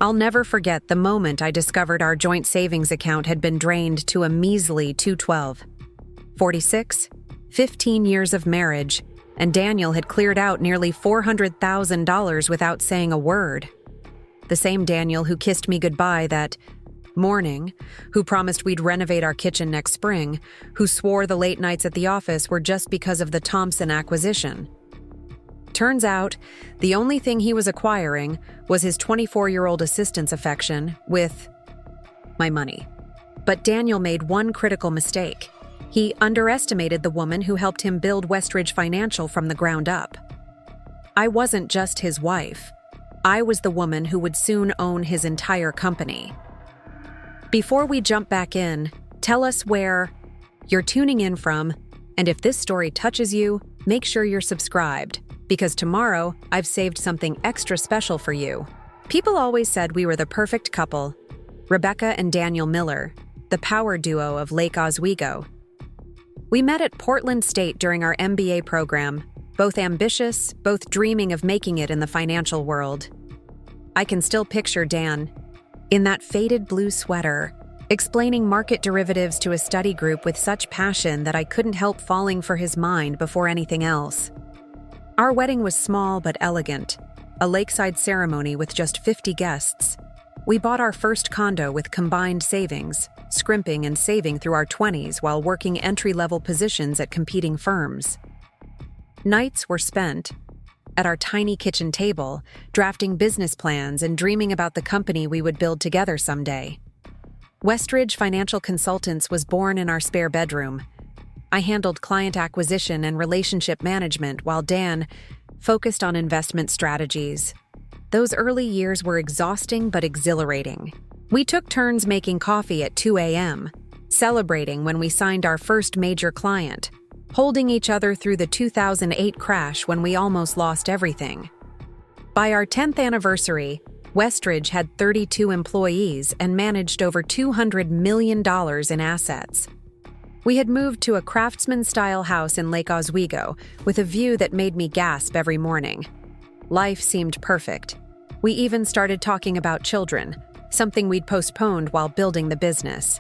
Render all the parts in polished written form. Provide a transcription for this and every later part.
I'll never forget the moment I discovered our joint savings account had been drained to a measly $212. 46, 15 years of marriage, and Daniel had cleared out nearly $400,000 without saying a word. The same Daniel who kissed me goodbye that morning, who promised we'd renovate our kitchen next spring, who swore the late nights at the office were just because of the Thomson acquisition. Turns out, the only thing he was acquiring was his 24-year-old assistant's affection with my money. But Daniel made one critical mistake. He underestimated the woman who helped him build Westridge Financial from the ground up. I wasn't just his wife. I was the woman who would soon own his entire company. Before we jump back in, tell us where you're tuning in from, and if this story touches you, make sure you're subscribed, because tomorrow I've saved something extra special for you. People always said we were the perfect couple, Rebecca and Daniel Miller, the power duo of Lake Oswego. We met at Portland State during our MBA program, both ambitious, both dreaming of making it in the financial world. I can still picture Dan, in that faded blue sweater, explaining market derivatives to a study group with such passion that I couldn't help falling for his mind before anything else. Our wedding was small but elegant, a lakeside ceremony with just 50 guests. We bought our first condo with combined savings, scrimping and saving through our 20s while working entry-level positions at competing firms. Nights were spent at our tiny kitchen table, drafting business plans and dreaming about the company we would build together someday. Westridge Financial Consultants was born in our spare bedroom. I handled client acquisition and relationship management while Dan focused on investment strategies. Those early years were exhausting but exhilarating. We took turns making coffee at 2 a.m., celebrating when we signed our first major client, holding each other through the 2008 crash when we almost lost everything. By our 10th anniversary, Westridge had 32 employees and managed over $200 million in assets. We had moved to a craftsman-style house in Lake Oswego with a view that made me gasp every morning. Life seemed perfect. We even started talking about children, something we'd postponed while building the business.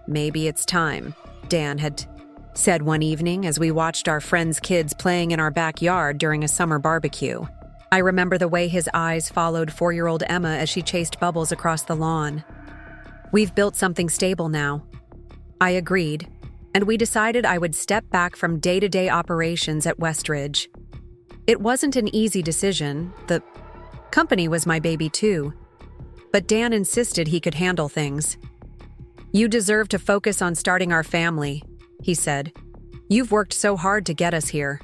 "Maybe it's time," Dan had said one evening as we watched our friends' kids playing in our backyard during a summer barbecue. I remember the way his eyes followed 4-year-old Emma as she chased bubbles across the lawn. "We've built something stable now." I agreed, and we decided I would step back from day-to-day operations at Westridge. It wasn't an easy decision. The company was my baby too. But Dan insisted he could handle things. "You deserve to focus on starting our family," he said. "You've worked so hard to get us here."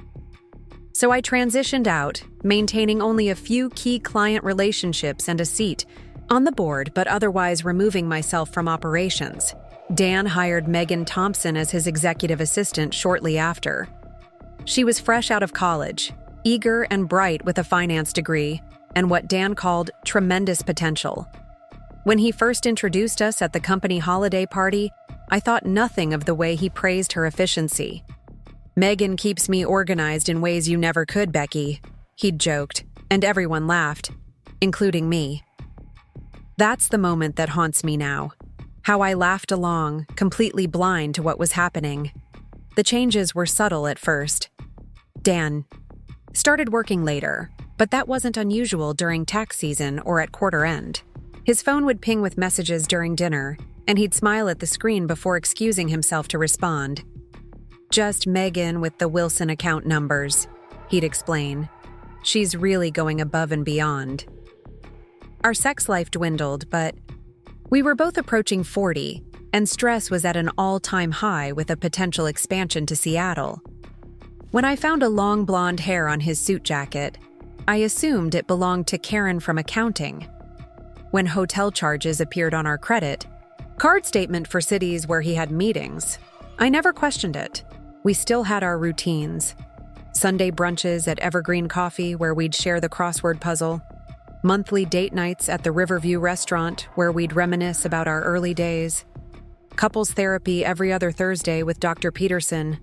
So I transitioned out, maintaining only a few key client relationships and a seat on the board, but otherwise removing myself from operations. Dan hired Thomson as his executive assistant shortly after. She was fresh out of college, eager and bright with a finance degree, and what Dan called tremendous potential. When he first introduced us at the company holiday party, I thought nothing of the way he praised her efficiency. "Megan keeps me organized in ways you never could, Becky," he'd joked, and everyone laughed, including me. That's the moment that haunts me now. How I laughed along, completely blind to what was happening. The changes were subtle at first. Dan started working later, but that wasn't unusual during tax season or at quarter end. His phone would ping with messages during dinner, and he'd smile at the screen before excusing himself to respond. "Just Megan with the Wilson account numbers," he'd explain. "She's really going above and beyond." Our sex life dwindled, but we were both approaching 40, and stress was at an all-time high with a potential expansion to Seattle. When I found a long blonde hair on his suit jacket, I assumed it belonged to Karen from accounting. When hotel charges appeared on our credit card statement for cities where he had meetings, I never questioned it. We still had our routines. Sunday brunches at Evergreen Coffee where we'd share the crossword puzzle. Monthly date nights at the Riverview restaurant where we'd reminisce about our early days. Couples therapy every other Thursday with Dr. Peterson,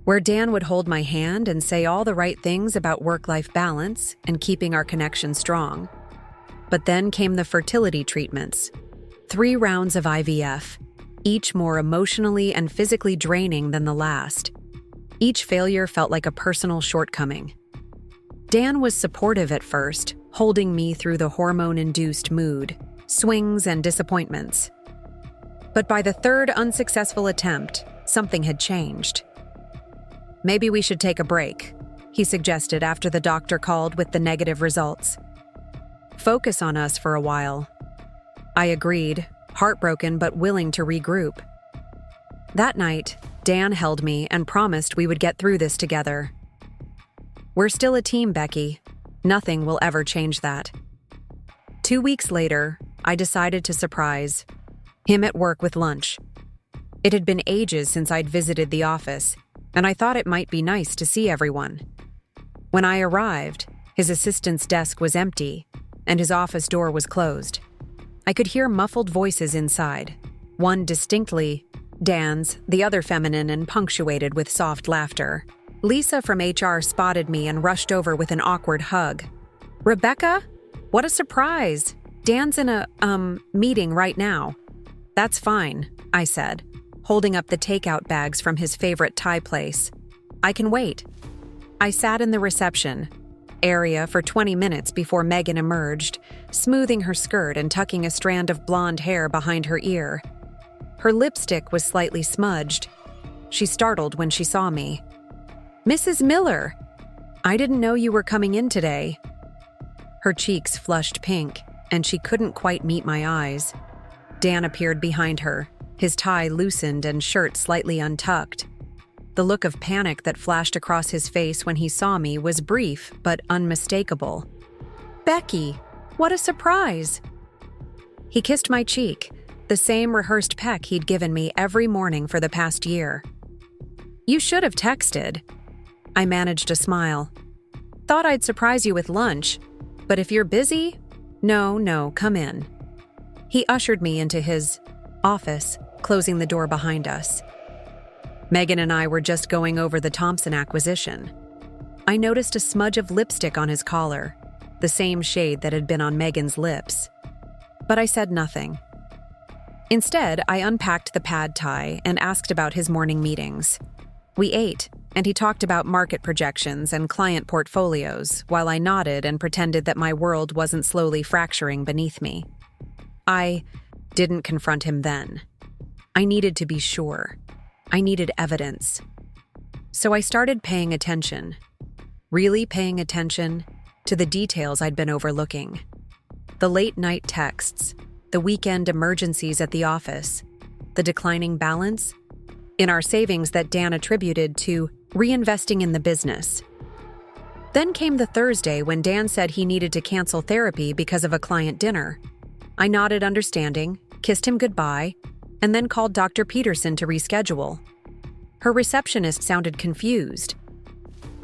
where Dan would hold my hand and say all the right things about work-life balance and keeping our connection strong. But then came the fertility treatments. 3 rounds of IVF, each more emotionally and physically draining than the last. Each failure felt like a personal shortcoming. Dan was supportive at first, holding me through the hormone-induced mood, swings, and disappointments. But by the 3rd unsuccessful attempt, something had changed. "Maybe we should take a break," he suggested after the doctor called with the negative results. "Focus on us for a while." I agreed, heartbroken but willing to regroup. That night, Dan held me and promised we would get through this together. "We're still a team, Becky. Nothing will ever change that." 2 weeks later, I decided to surprise him at work with lunch. It had been ages since I'd visited the office, and I thought it might be nice to see everyone. When I arrived, his assistant's desk was empty, and his office door was closed. I could hear muffled voices inside, one distinctly Dan's, the other feminine and punctuated with soft laughter. Lisa from HR spotted me and rushed over with an awkward hug. "Rebecca? What a surprise! Dan's in a, meeting right now." "That's fine," I said, holding up the takeout bags from his favorite Thai place. "I can wait." I sat in the reception area for 20 minutes before Megan emerged, smoothing her skirt and tucking a strand of blonde hair behind her ear. Her lipstick was slightly smudged. She startled when she saw me. "Mrs. Miller! I didn't know you were coming in today." Her cheeks flushed pink, and she couldn't quite meet my eyes. Dan appeared behind her, his tie loosened and shirt slightly untucked. The look of panic that flashed across his face when he saw me was brief but unmistakable. "Becky, what a surprise!" He kissed my cheek, the same rehearsed peck he'd given me every morning for the past year. "You should have texted." I managed a smile. "Thought I'd surprise you with lunch, but if you're busy, no, come in." He ushered me into his office, closing the door behind us. Megan and I were just going over the Thomson acquisition. I noticed a smudge of lipstick on his collar, the same shade that had been on Megan's lips. But I said nothing. Instead, I unpacked the pad thai and asked about his morning meetings. We ate, and he talked about market projections and client portfolios, while I nodded and pretended that my world wasn't slowly fracturing beneath me. I didn't confront him then. I needed to be sure. I needed evidence. So I started paying attention, really paying attention to the details I'd been overlooking. The late-night texts, the weekend emergencies at the office, the declining balance in our savings that Dan attributed to reinvesting in the business. Then came the Thursday when Dan said he needed to cancel therapy because of a client dinner. I nodded understanding, kissed him goodbye, and then called Dr. Peterson to reschedule. Her receptionist sounded confused.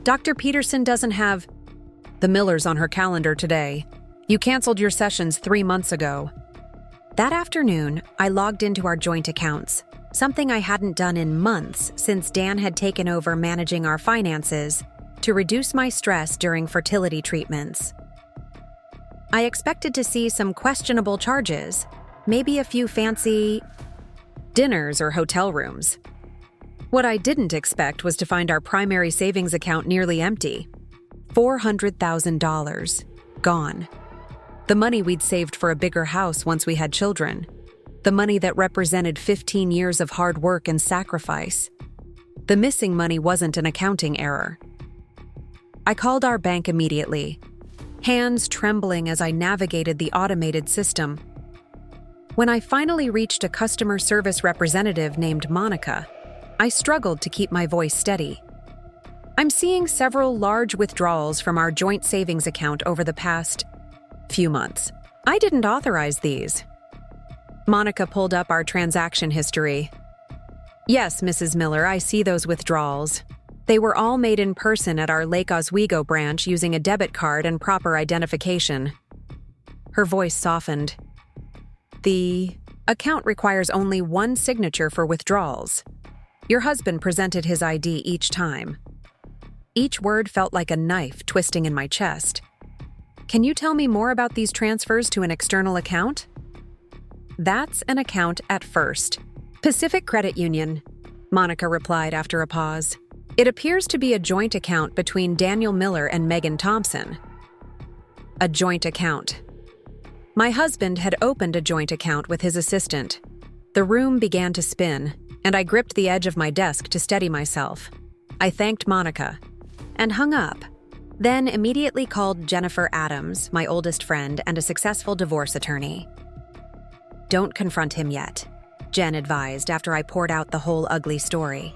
"Dr. Peterson doesn't have the Millers on her calendar today. You canceled your sessions 3 months ago." That afternoon, I logged into our joint accounts, something I hadn't done in months since Dan had taken over managing our finances to reduce my stress during fertility treatments. I expected to see some questionable charges, maybe a few fancy dinners or hotel rooms. What I didn't expect was to find our primary savings account nearly empty. $400,000 gone. The money we'd saved for a bigger house once we had children. The money that represented 15 years of hard work and sacrifice. The missing money wasn't an accounting error. I called our bank immediately, hands trembling as I navigated the automated system. When I finally reached a customer service representative named Monica, I struggled to keep my voice steady. "I'm seeing several large withdrawals from our joint savings account over the past few months. I didn't authorize these." Monica pulled up our transaction history. "Yes, Mrs. Miller, I see those withdrawals. They were all made in person at our Lake Oswego branch using a debit card and proper identification." Her voice softened. "The account requires only one signature for withdrawals. Your husband presented his ID each time." Each word felt like a knife twisting in my chest. Can you tell me more about these transfers to an external account? That's an account at First Pacific Credit Union, Monica replied after a pause. It appears to be a joint account between Daniel Miller and Megan Thomson. A joint account. My husband had opened a joint account with his assistant. The room began to spin, and I gripped the edge of my desk to steady myself. I thanked Monica and hung up, then immediately called Jennifer Adams, my oldest friend and a successful divorce attorney. Don't confront him yet, Jen advised after I poured out the whole ugly story.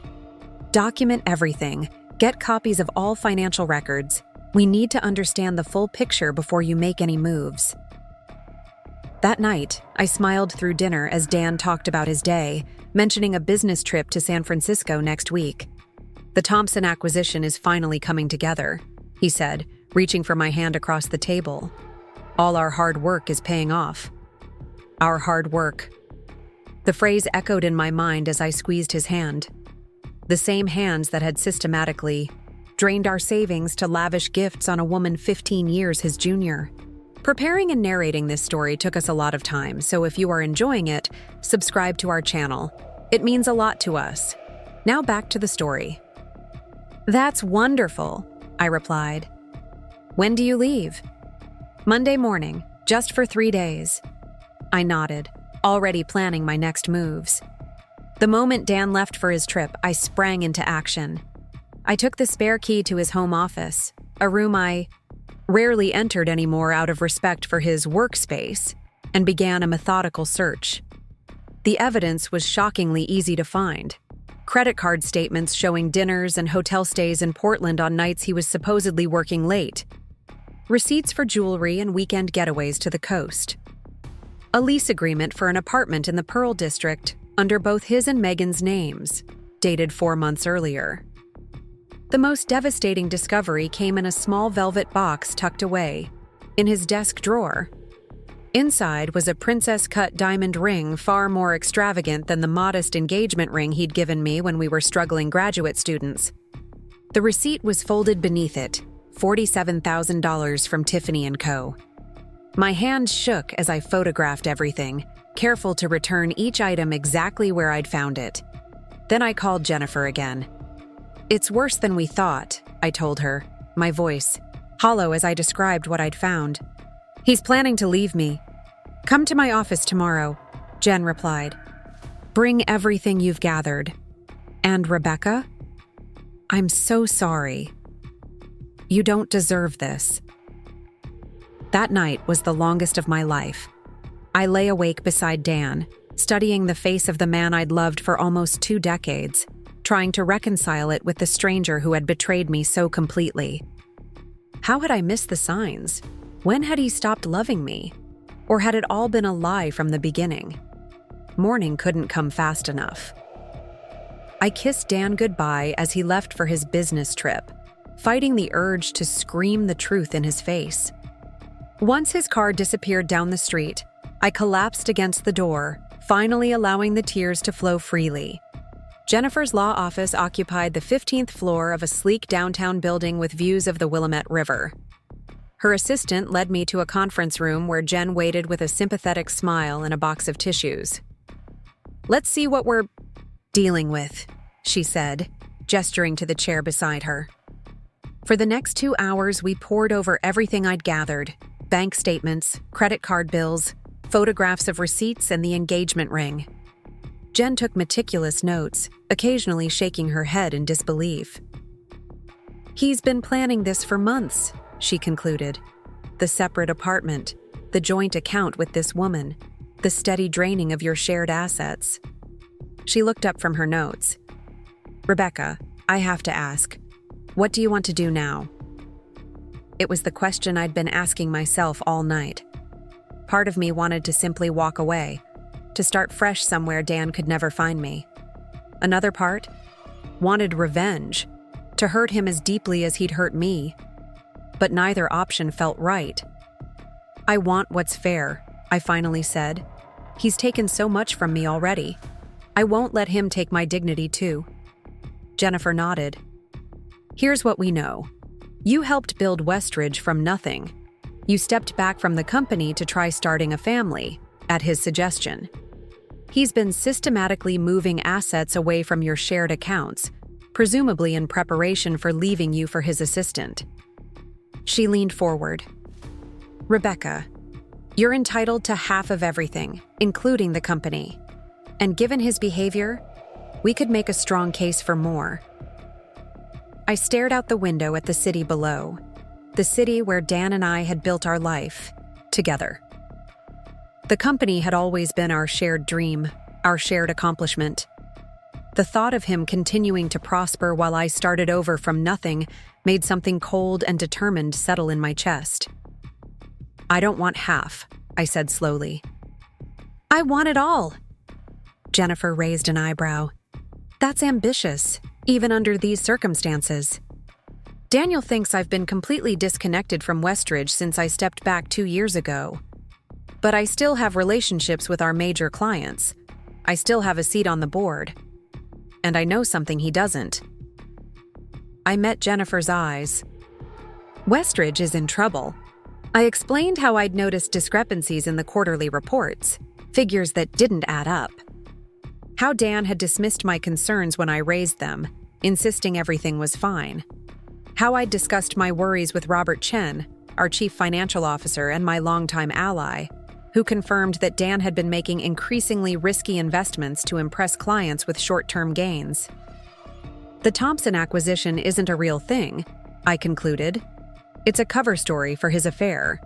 Document everything. Get copies of all financial records. We need to understand the full picture before you make any moves. That night, I smiled through dinner as Dan talked about his day, mentioning a business trip to San Francisco next week. The Thomson acquisition is finally coming together, he said, reaching for my hand across the table. All our hard work is paying off. Our hard work. The phrase echoed in my mind as I squeezed his hand. The same hands that had systematically drained our savings to lavish gifts on a woman 15 years his junior. Preparing and narrating this story took us a lot of time, so if you are enjoying it, subscribe to our channel. It means a lot to us. Now back to the story. That's wonderful, I replied. When do you leave? Monday morning, just for 3 days. I nodded, already planning my next moves. The moment Dan left for his trip, I sprang into action. I took the spare key to his home office, a room I rarely entered anymore out of respect for his workspace, and began a methodical search. The evidence was shockingly easy to find. Credit card statements showing dinners and hotel stays in Portland on nights he was supposedly working late. Receipts for jewelry and weekend getaways to the coast. A lease agreement for an apartment in the Pearl District under both his and Megan's names, dated 4 months earlier. The most devastating discovery came in a small velvet box tucked away in his desk drawer. Inside was a princess-cut diamond ring far more extravagant than the modest engagement ring he'd given me when we were struggling graduate students. The receipt was folded beneath it, $47,000 from Tiffany & Co. My hand shook as I photographed everything, careful to return each item exactly where I'd found it. Then I called Jennifer again. It's worse than we thought, I told her, my voice hollow as I described what I'd found. He's planning to leave me. Come to my office tomorrow, Jen replied. Bring everything you've gathered. And Rebecca? I'm so sorry. You don't deserve this. That night was the longest of my life. I lay awake beside Dan, studying the face of the man I'd loved for almost 2 decades, trying to reconcile it with the stranger who had betrayed me so completely. How had I missed the signs? When had he stopped loving me? Or had it all been a lie from the beginning? Morning couldn't come fast enough. I kissed Dan goodbye as he left for his business trip, fighting the urge to scream the truth in his face. Once his car disappeared down the street, I collapsed against the door, finally allowing the tears to flow freely. Jennifer's law office occupied the 15th floor of a sleek downtown building with views of the Willamette River. Her assistant led me to a conference room where Jen waited with a sympathetic smile and a box of tissues. Let's see what we're dealing with, she said, gesturing to the chair beside her. For the next 2 hours, we pored over everything I'd gathered: bank statements, credit card bills, photographs of receipts, and the engagement ring. Jen took meticulous notes, occasionally shaking her head in disbelief. He's been planning this for months, she concluded. The separate apartment, the joint account with this woman, the steady draining of your shared assets. She looked up from her notes. Rebecca, I have to ask, what do you want to do now? It was the question I'd been asking myself all night. Part of me wanted to simply walk away, to start fresh somewhere Dan could never find me. Another part wanted revenge, to hurt him as deeply as he'd hurt me. But neither option felt right. I want what's fair, I finally said. He's taken so much from me already. I won't let him take my dignity too. Jennifer nodded. Here's what we know. You helped build Westridge from nothing. You stepped back from the company to try starting a family, at his suggestion. He's been systematically moving assets away from your shared accounts, presumably in preparation for leaving you for his assistant. She leaned forward. Rebecca, you're entitled to half of everything, including the company. And given his behavior, we could make a strong case for more. I stared out the window at the city below, the city where Dan and I had built our life, together. The company had always been our shared dream, our shared accomplishment. The thought of him continuing to prosper while I started over from nothing made something cold and determined settle in my chest. I don't want half, I said slowly. I want it all. Jennifer raised an eyebrow. That's ambitious, even under these circumstances. Daniel thinks I've been completely disconnected from Westridge since I stepped back 2 years ago. But I still have relationships with our major clients. I still have a seat on the board. And I know something he doesn't. I met Jennifer's eyes. Westridge is in trouble. I explained how I'd noticed discrepancies in the quarterly reports, figures that didn't add up. How Dan had dismissed my concerns when I raised them, insisting everything was fine. How I'd discussed my worries with Robert Chen, our chief financial officer and my longtime ally, who confirmed that Dan had been making increasingly risky investments to impress clients with short-term gains. The Thomson acquisition isn't a real thing, I concluded. It's a cover story for his affair.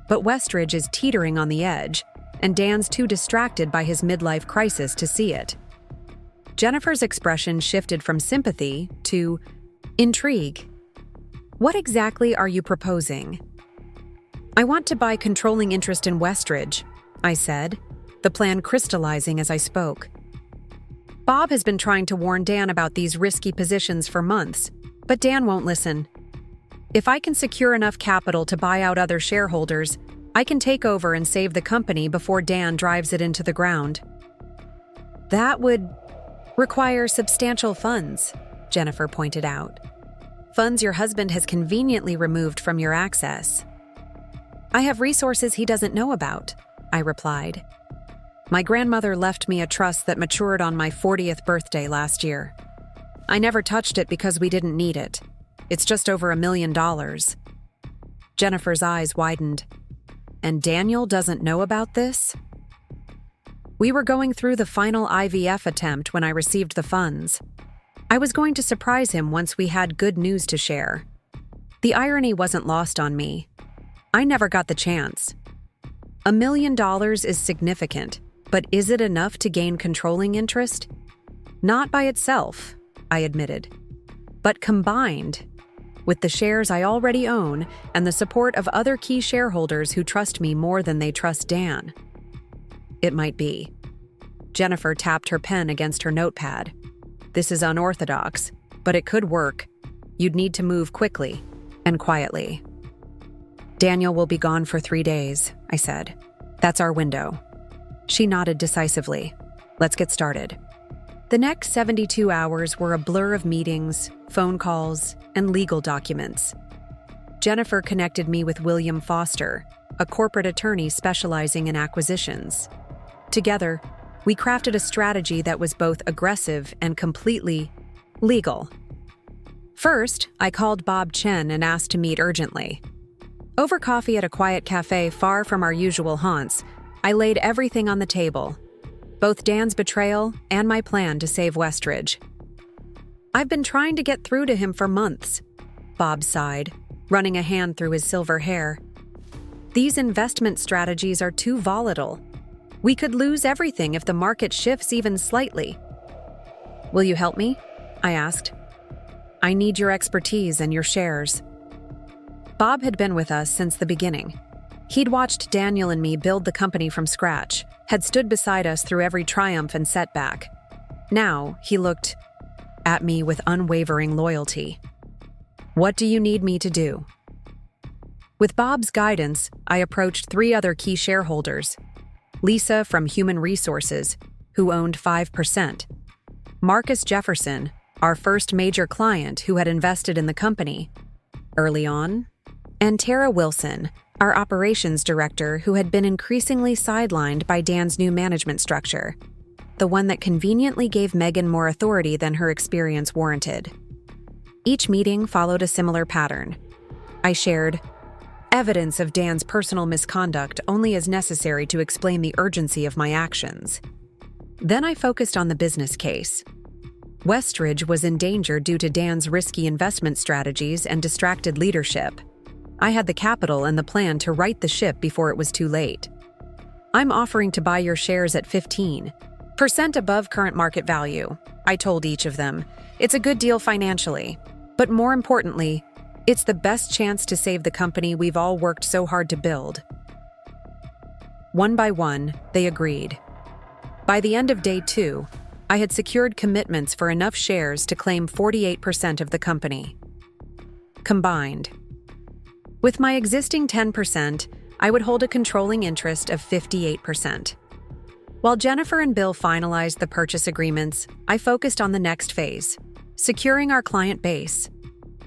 But Westridge is teetering on the edge, and Dan's too distracted by his midlife crisis to see it. Jennifer's expression shifted from sympathy to intrigue. What exactly are you proposing? I want to buy controlling interest in Westridge, I said, the plan crystallizing as I spoke. Bob has been trying to warn Dan about these risky positions for months, but Dan won't listen. If I can secure enough capital to buy out other shareholders, I can take over and save the company before Dan drives it into the ground. That would require substantial funds, Jennifer pointed out. Funds your husband has conveniently removed from your access. I have resources he doesn't know about, I replied. My grandmother left me a trust that matured on my 40th birthday last year. I never touched it because we didn't need it. It's just over $1 million. Jennifer's eyes widened. And Daniel doesn't know about this? We were going through the final IVF attempt when I received the funds. I was going to surprise him once we had good news to share. The irony wasn't lost on me. I never got the chance. $1 million is significant, but is it enough to gain controlling interest? Not by itself, I admitted. But combined with the shares I already own and the support of other key shareholders who trust me more than they trust Dan. It might be. Jennifer tapped her pen against her notepad. This is unorthodox, but it could work. You'd need to move quickly and quietly. Daniel will be gone for 3 days, I said. That's our window. She nodded decisively. Let's get started. The next 72 hours were a blur of meetings, phone calls, and legal documents. Jennifer connected me with William Foster, a corporate attorney specializing in acquisitions. Together, we crafted a strategy that was both aggressive and completely legal. First, I called Bob Chen and asked to meet urgently. Over coffee at a quiet cafe far from our usual haunts, I laid everything on the table, both Dan's betrayal and my plan to save Westridge. I've been trying to get through to him for months, Bob sighed, running a hand through his silver hair. These investment strategies are too volatile. We could lose everything if the market shifts even slightly. Will you help me? I asked. I need your expertise and your shares. Bob had been with us since the beginning. He'd watched Daniel and me build the company from scratch, had stood beside us through every triumph and setback. Now, he looked at me with unwavering loyalty. What do you need me to do? With Bob's guidance, I approached 3 other key shareholders. Lisa from Human Resources, who owned 5%. Marcus Jefferson, our first major client who had invested in the company early on. And Tara Wilson, our operations director who had been increasingly sidelined by Dan's new management structure, the one that conveniently gave Megan more authority than her experience warranted. Each meeting followed a similar pattern. I shared evidence of Dan's personal misconduct only as necessary to explain the urgency of my actions. Then I focused on the business case. Westridge was in danger due to Dan's risky investment strategies and distracted leadership. I had the capital and the plan to right the ship before it was too late. I'm offering to buy your shares at 15% above current market value, I told each of them. It's a good deal financially, but more importantly, it's the best chance to save the company we've all worked so hard to build. One by one, they agreed. By the end of day 2, I had secured commitments for enough shares to claim 48% of the company. Combined. With my existing 10%, I would hold a controlling interest of 58%. While Jennifer and Bill finalized the purchase agreements, I focused on the next phase, securing our client base.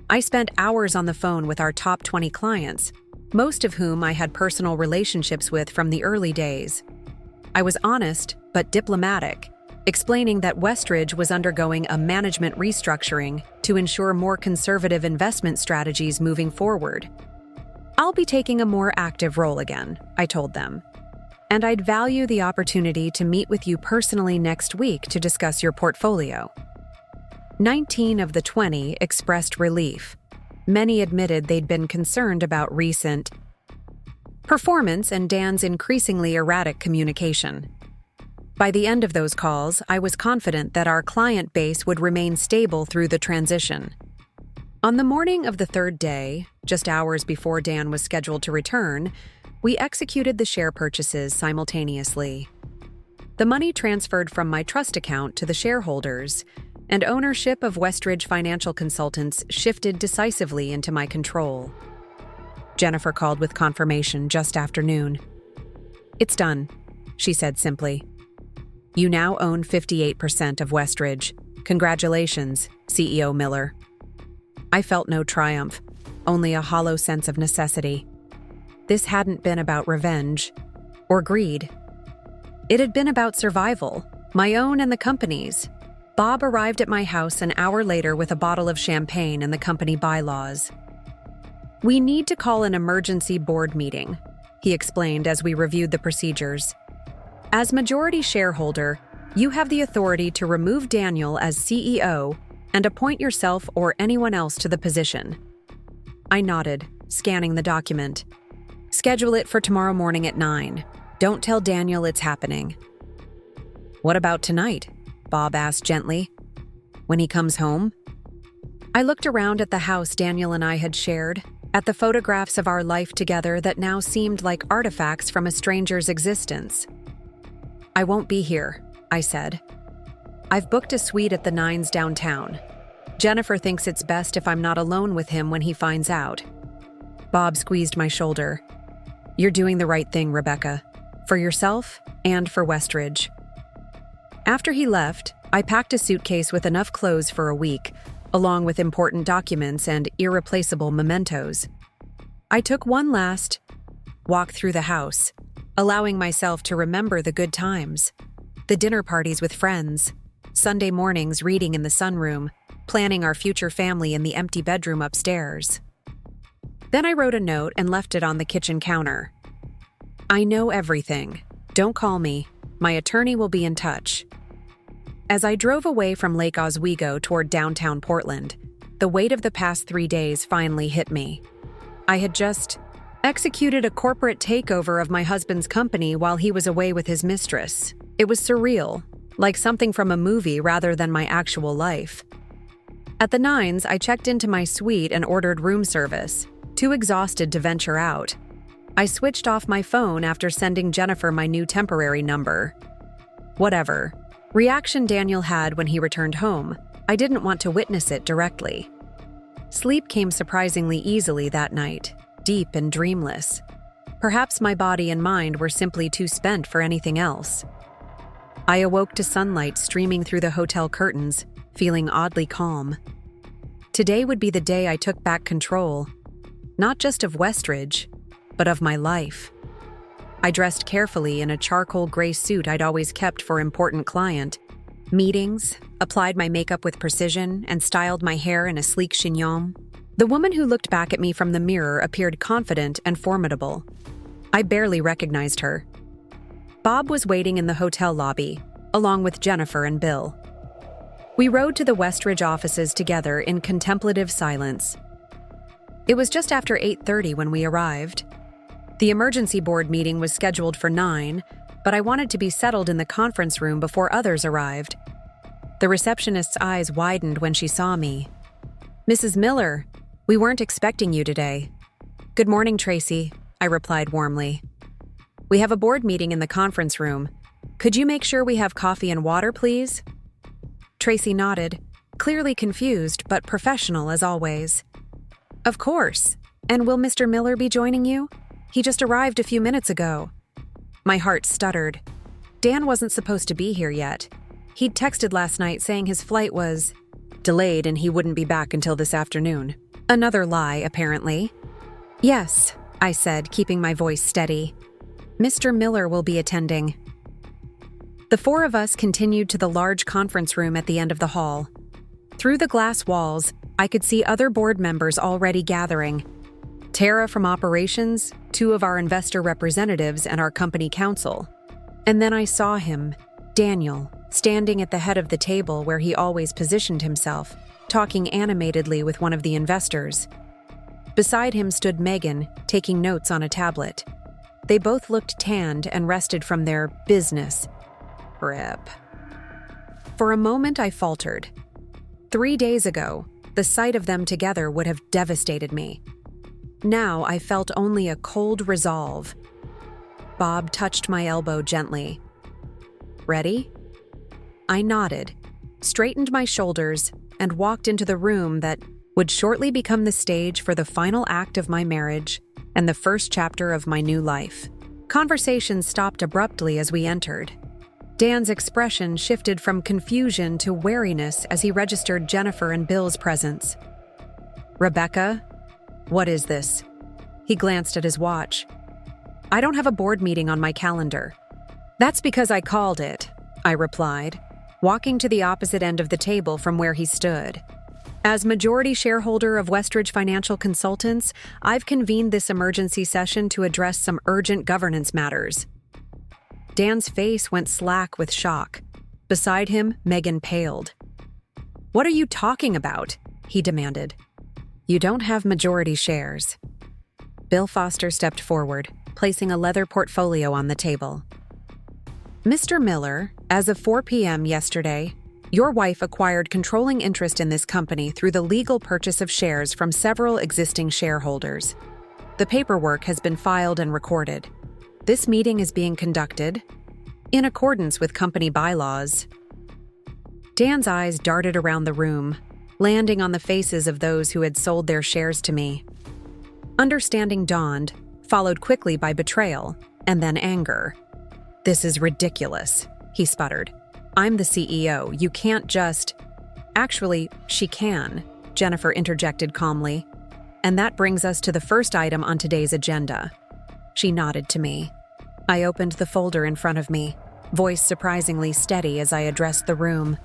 I spent hours on the phone with our top 20 clients, most of whom I had personal relationships with from the early days. I was honest, but diplomatic, explaining that Westridge was undergoing a management restructuring to ensure more conservative investment strategies moving forward. I'll be taking a more active role again, I told them, and I'd value the opportunity to meet with you personally next week to discuss your portfolio. 19 of the 20 expressed relief. Many admitted they'd been concerned about recent performance and Dan's increasingly erratic communication. By the end of those calls, I was confident that our client base would remain stable through the transition. On the morning of the third day, just hours before Dan was scheduled to return, we executed the share purchases simultaneously. The money transferred from my trust account to the shareholders, and ownership of Westridge Financial Consultants shifted decisively into my control. Jennifer called with confirmation just after noon. "It's done," she said simply. "You now own 58% of Westridge. Congratulations, CEO Miller." I felt no triumph, only a hollow sense of necessity. This hadn't been about revenge or greed. It had been about survival, my own and the company's. Bob arrived at my house an hour later with a bottle of champagne and the company bylaws. "We need to call an emergency board meeting," he explained as we reviewed the procedures. "As majority shareholder, you have the authority to remove Daniel as CEO and appoint yourself or anyone else to the position." I nodded, scanning the document. "Schedule it for tomorrow morning at 9. Don't tell Daniel it's happening." "What about tonight?" Bob asked gently. "When he comes home?" I looked around at the house Daniel and I had shared, at the photographs of our life together that now seemed like artifacts from a stranger's existence. "I won't be here," I said. "I've booked a suite at the Nines downtown. Jennifer thinks it's best if I'm not alone with him when he finds out." Bob squeezed my shoulder. "You're doing the right thing, Rebecca. For yourself and for Westridge." After he left, I packed a suitcase with enough clothes for a week, along with important documents and irreplaceable mementos. I took one last walk through the house, allowing myself to remember the good times, the dinner parties with friends, Sunday mornings reading in the sunroom, planning our future family in the empty bedroom upstairs. Then I wrote a note and left it on the kitchen counter. "I know everything. Don't call me. My attorney will be in touch." As I drove away from Lake Oswego toward downtown Portland, the weight of the past 3 days finally hit me. I had just executed a corporate takeover of my husband's company while he was away with his mistress. It was surreal, like something from a movie rather than my actual life. At the Nines, I checked into my suite and ordered room service, too exhausted to venture out. I switched off my phone after sending Jennifer my new temporary number. Whatever reaction Daniel had when he returned home, I didn't want to witness it directly. Sleep came surprisingly easily that night, deep and dreamless. Perhaps my body and mind were simply too spent for anything else. I awoke to sunlight streaming through the hotel curtains, feeling oddly calm. Today would be the day I took back control, not just of Westridge, but of my life. I dressed carefully in a charcoal gray suit I'd always kept for important client meetings, applied my makeup with precision, and styled my hair in a sleek chignon. The woman who looked back at me from the mirror appeared confident and formidable. I barely recognized her. Bob was waiting in the hotel lobby, along with Jennifer and Bill. We rode to the Westridge offices together in contemplative silence. It was just after 8:30 when we arrived. The emergency board meeting was scheduled for 9, but I wanted to be settled in the conference room before others arrived. The receptionist's eyes widened when she saw me. "Mrs. Miller, we weren't expecting you today." "Good morning, Tracy," I replied warmly. "We have a board meeting in the conference room. Could you make sure we have coffee and water, please?" Tracy nodded, clearly confused but professional as always. "Of course. And will Mr. Miller be joining you? He just arrived a few minutes ago." My heart stuttered. Dan wasn't supposed to be here yet. He'd texted last night saying his flight was delayed and he wouldn't be back until this afternoon. Another lie, apparently. "Yes," I said, keeping my voice steady. "Mr. Miller will be attending." The four of us continued to the large conference room at the end of the hall. Through the glass walls, I could see other board members already gathering. Tara from operations, 2 of our investor representatives, and our company counsel. And then I saw him, Daniel, standing at the head of the table where he always positioned himself, talking animatedly with one of the investors. Beside him stood Megan, taking notes on a tablet. They both looked tanned and rested from their business. Rip. For a moment, I faltered. 3 days ago, the sight of them together would have devastated me. Now I felt only a cold resolve. Bob touched my elbow gently. "Ready?" I nodded, straightened my shoulders, and walked into the room that would shortly become the stage for the final act of my marriage and the first chapter of my new life. Conversation stopped abruptly as we entered. Dan's expression shifted from confusion to wariness as he registered Jennifer and Bill's presence. "Rebecca, what is this?" He glanced at his watch. "I don't have a board meeting on my calendar." "That's because I called it," I replied, walking to the opposite end of the table from where he stood. "As majority shareholder of Westridge Financial Consultants, I've convened this emergency session to address some urgent governance matters." Dan's face went slack with shock. Beside him, Megan paled. "What are you talking about?" he demanded. "You don't have majority shares." Bill Foster stepped forward, placing a leather portfolio on the table. "Mr. Miller, as of 4 p.m. yesterday, your wife acquired controlling interest in this company through the legal purchase of shares from several existing shareholders. The paperwork has been filed and recorded. This meeting is being conducted in accordance with company bylaws." Dan's eyes darted around the room, landing on the faces of those who had sold their shares to me. Understanding dawned, followed quickly by betrayal, and then anger. "This is ridiculous," he sputtered. "I'm the CEO. You can't just—" "Actually, she can," Jennifer interjected calmly. "And that brings us to the first item on today's agenda." She nodded to me. I opened the folder in front of me, voice surprisingly steady as I addressed the room.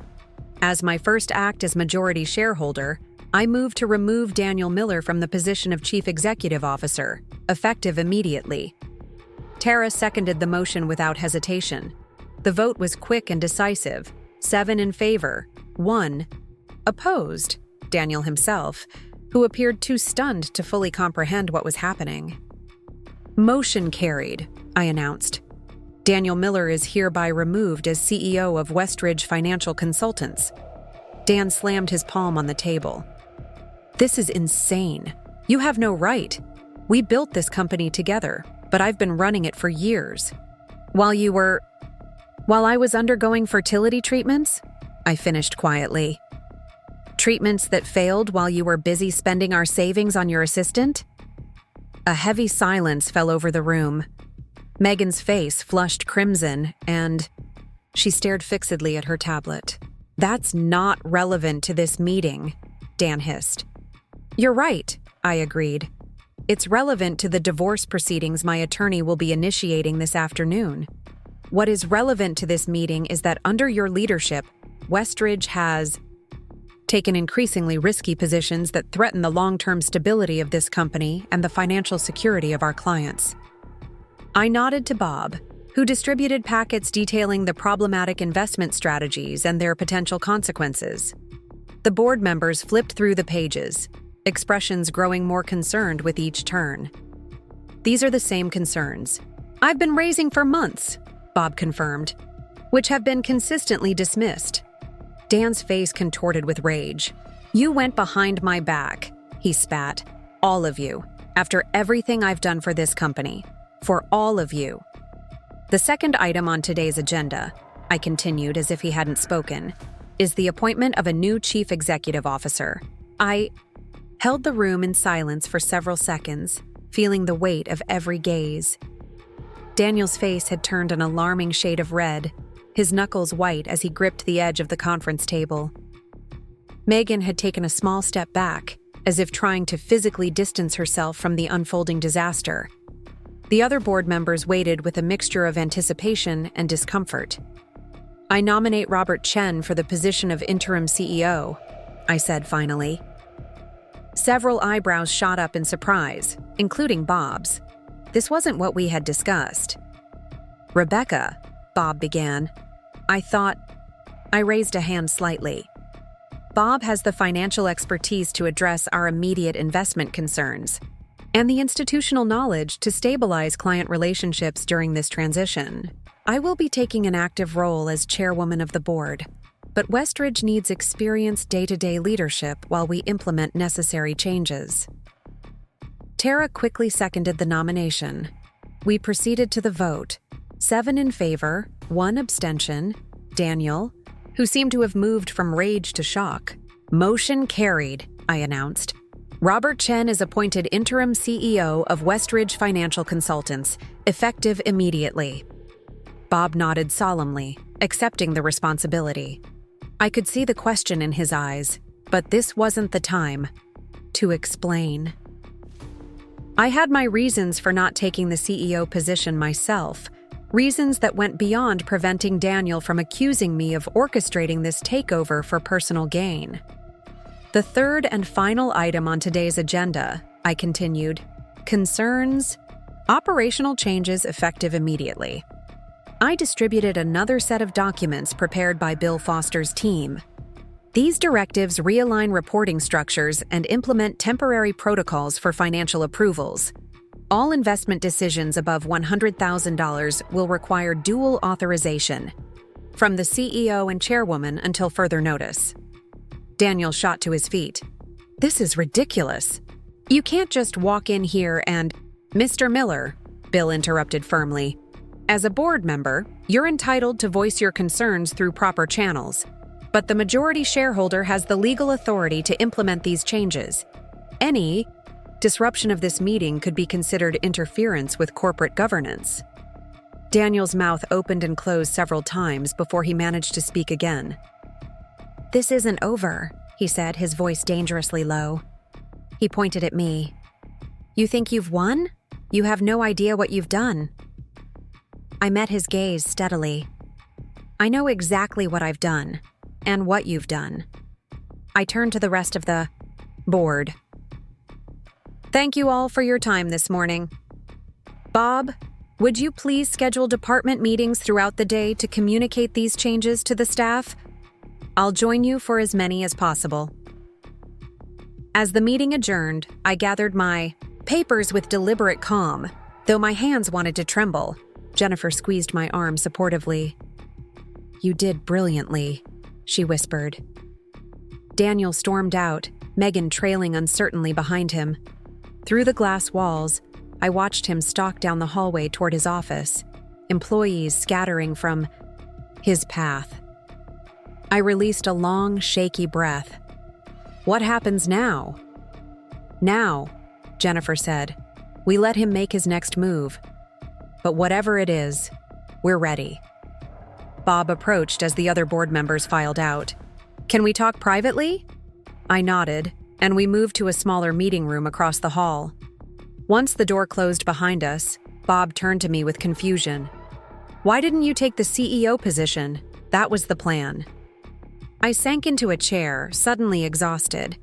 As my first act as majority shareholder, I moved to remove Daniel Miller from the position of Chief Executive Officer, effective immediately. Tara seconded the motion without hesitation. The vote was quick and decisive, 7 in favor, 1 opposed, Daniel himself, who appeared too stunned to fully comprehend what was happening. "Motion carried," I announced. "Daniel Miller is hereby removed as CEO of Westridge Financial Consultants." Dan slammed his palm on the table. "This is insane. You have no right. We built this company together, but I've been running it for years. While I was undergoing fertility treatments?" I finished quietly. "Treatments that failed while you were busy spending our savings on your assistant?" A heavy silence fell over the room. Megan's face flushed crimson, and she stared fixedly at her tablet. "That's not relevant to this meeting," Dan hissed. "You're right," I agreed. It's relevant to the divorce proceedings my attorney will be initiating this afternoon. What is relevant to this meeting is that under your leadership, Westridge has taken increasingly risky positions that threaten the long-term stability of this company and the financial security of our clients. I nodded to Bob, who distributed packets detailing the problematic investment strategies and their potential consequences. The board members flipped through the pages, expressions growing more concerned with each turn. These are the same concerns I've been raising for months, Bob confirmed, which have been consistently dismissed. Dan's face contorted with rage. You went behind my back, he spat. All of you. After everything I've done for this company. For all of you. The second item on today's agenda, I continued as if he hadn't spoken, is the appointment of a new chief executive officer. I held the room in silence for several seconds, feeling the weight of every gaze. Daniel's face had turned an alarming shade of red, his knuckles white as he gripped the edge of the conference table. Megan had taken a small step back, as if trying to physically distance herself from the unfolding disaster. The other board members waited with a mixture of anticipation and discomfort. I nominate Robert Chen for the position of interim CEO, I said finally. Several eyebrows shot up in surprise, including Bob's. This wasn't what we had discussed. Rebecca, Bob began. I raised a hand slightly. Bob has the financial expertise to address our immediate investment concerns, and the institutional knowledge to stabilize client relationships during this transition. I will be taking an active role as chairwoman of the board, but Westridge needs experienced day-to-day leadership while we implement necessary changes. Tara quickly seconded the nomination. We proceeded to the vote. 7 in favor, 1 abstention. Daniel, who seemed to have moved from rage to shock. Motion carried, I announced. Robert Chen is appointed interim CEO of Westridge Financial Consultants, effective immediately. Bob nodded solemnly, accepting the responsibility. I could see the question in his eyes, but this wasn't the time to explain. I had my reasons for not taking the CEO position myself, reasons that went beyond preventing Daniel from accusing me of orchestrating this takeover for personal gain. The third and final item on today's agenda, I continued, concerns operational changes effective immediately. I distributed another set of documents prepared by Bill Foster's team. These directives realign reporting structures and implement temporary protocols for financial approvals. All investment decisions above $100,000 will require dual authorization, from the CEO and chairwoman until further notice. Daniel shot to his feet. This is ridiculous. You can't just walk in here and... Mr. Miller, Bill interrupted firmly. As a board member, you're entitled to voice your concerns through proper channels, but the majority shareholder has the legal authority to implement these changes. Any disruption of this meeting could be considered interference with corporate governance. Daniel's mouth opened and closed several times before he managed to speak again. This isn't over, he said, his voice dangerously low. He pointed at me. You think you've won? You have no idea what you've done. I met his gaze steadily. I know exactly what I've done, and what you've done. I turned to the rest of the board. Thank you all for your time this morning. Bob, would you please schedule department meetings throughout the day to communicate these changes to the staff? I'll join you for as many as possible. As the meeting adjourned, I gathered my papers with deliberate calm, though my hands wanted to tremble. Jennifer squeezed my arm supportively. You did brilliantly, she whispered. Daniel stormed out, Megan trailing uncertainly behind him. Through the glass walls, I watched him stalk down the hallway toward his office, employees scattering from his path. I released a long, shaky breath. What happens now? Now, Jennifer said. We let him make his next move. But whatever it is, we're ready. Bob approached as the other board members filed out. Can we talk privately? I nodded, and we moved to a smaller meeting room across the hall. Once the door closed behind us, Bob turned to me with confusion. "Why didn't you take the CEO position? That was the plan." I sank into a chair, suddenly exhausted.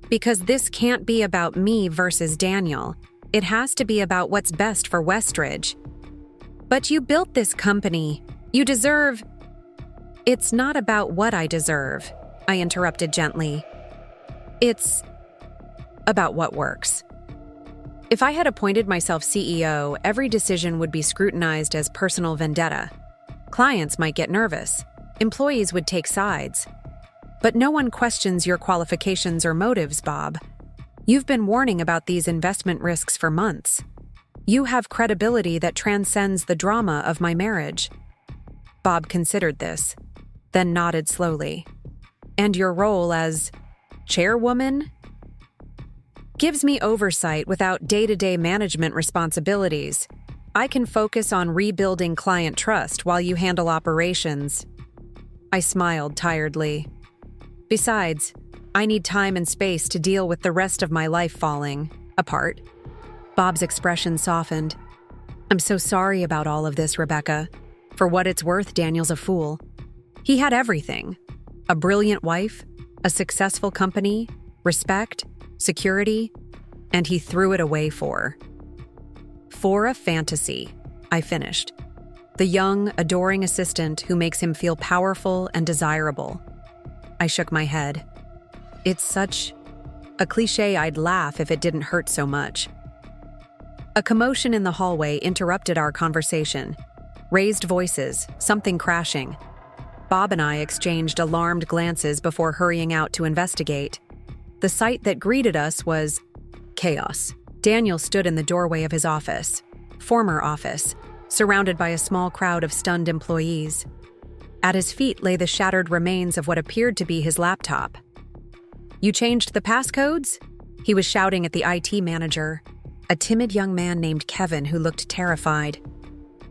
"Because this can't be about me versus Daniel. It has to be about what's best for Westridge." "But you built this company. You deserve—" "It's not about what I deserve," I interrupted gently. "It's about what works." If I had appointed myself CEO, every decision would be scrutinized as personal vendetta. Clients might get nervous. Employees would take sides. But no one questions your qualifications or motives, Bob. You've been warning about these investment risks for months. You have credibility that transcends the drama of my marriage. Bob considered this, then nodded slowly. "And your role as chairwoman gives me oversight without day-to-day management responsibilities. I can focus on rebuilding client trust while you handle operations." I smiled tiredly. "Besides, I need time and space to deal with the rest of my life falling apart." Bob's expression softened. "I'm so sorry about all of this, Rebecca. For what it's worth, Daniel's a fool. He had everything. A brilliant wife, a successful company, respect, security, and he threw it away for a fantasy," I finished. "The young, adoring assistant who makes him feel powerful and desirable." I shook my head. It's such a cliche I'd laugh if it didn't hurt so much. A commotion in the hallway interrupted our conversation. Raised voices, something crashing. Bob and I exchanged alarmed glances before hurrying out to investigate. The sight that greeted us was chaos. Daniel stood in the doorway of his former office, surrounded by a small crowd of stunned employees. At his feet lay the shattered remains of what appeared to be his laptop. "You changed the passcodes?" He was shouting at the IT manager, a timid young man named Kevin who looked terrified.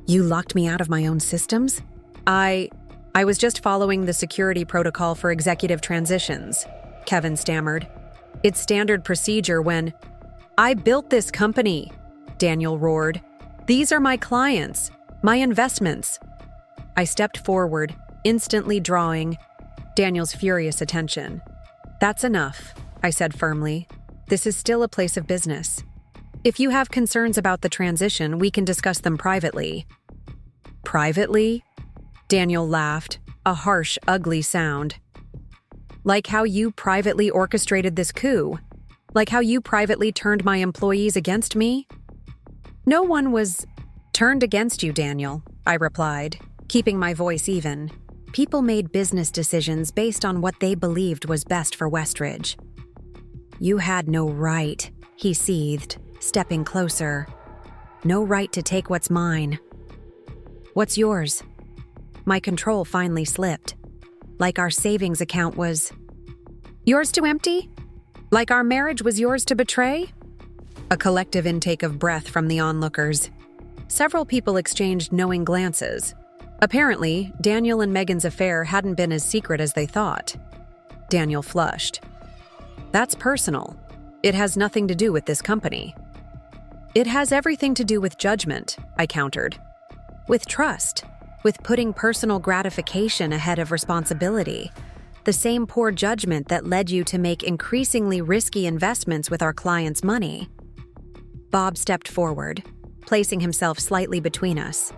"You locked me out of my own systems?" I was just following the security protocol for executive transitions," Kevin stammered. "It's standard procedure when—" "I built this company," Daniel roared. "These are my clients, my investments." I stepped forward, instantly drawing Daniel's furious attention. "That's enough," I said firmly. "This is still a place of business. If you have concerns about the transition, we can discuss them privately." "Privately?" Daniel laughed, a harsh, ugly sound. "Like how you privately orchestrated this coup? Like how you privately turned my employees against me?" "No one was turned against you, Daniel," I replied, keeping my voice even. "People made business decisions based on what they believed was best for Westridge." "You had no right," he seethed, stepping closer. "No right to take what's mine." "What's yours?" My control finally slipped. "Like our savings account was yours to empty? Like our marriage was yours to betray?" A collective intake of breath from the onlookers. Several people exchanged knowing glances. Apparently, Daniel and Megan's affair hadn't been as secret as they thought. Daniel flushed. "That's personal. It has nothing to do with this company." "It has everything to do with judgment," I countered. "With trust. With putting personal gratification ahead of responsibility. The same poor judgment that led you to make increasingly risky investments with our clients' money." Bob stepped forward, placing himself slightly between us.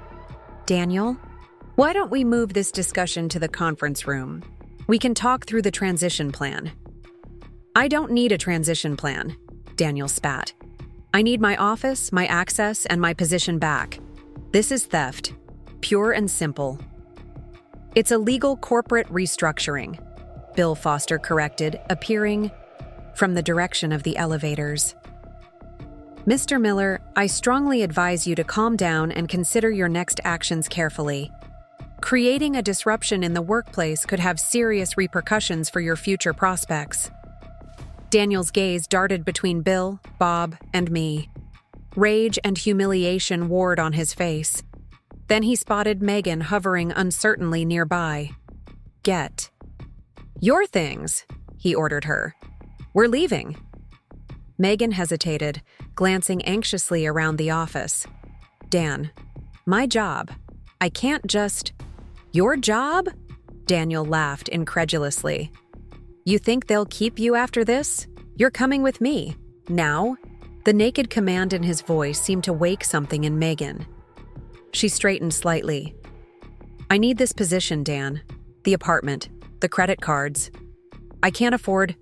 "Daniel, why don't we move this discussion to the conference room? We can talk through the transition plan." "I don't need a transition plan," Daniel spat. "I need my office, my access, and my position back. This is theft. Pure and simple." "It's a legal corporate restructuring," Bill Foster corrected, appearing from the direction of the elevators. "Mr. Miller, I strongly advise you to calm down and consider your next actions carefully. Creating a disruption in the workplace could have serious repercussions for your future prospects." Daniel's gaze darted between Bill, Bob, and me. Rage and humiliation warred on his face. Then he spotted Megan hovering uncertainly nearby. "Get your things," he ordered her. "We're leaving." Megan hesitated, glancing anxiously around the office. Dan, my job. I can't just... Your job? Daniel laughed incredulously. You think they'll keep you after this? You're coming with me. Now? The naked command in his voice seemed to wake something in Megan. She straightened slightly. I need this position, Dan. The apartment. The credit cards. I can't afford...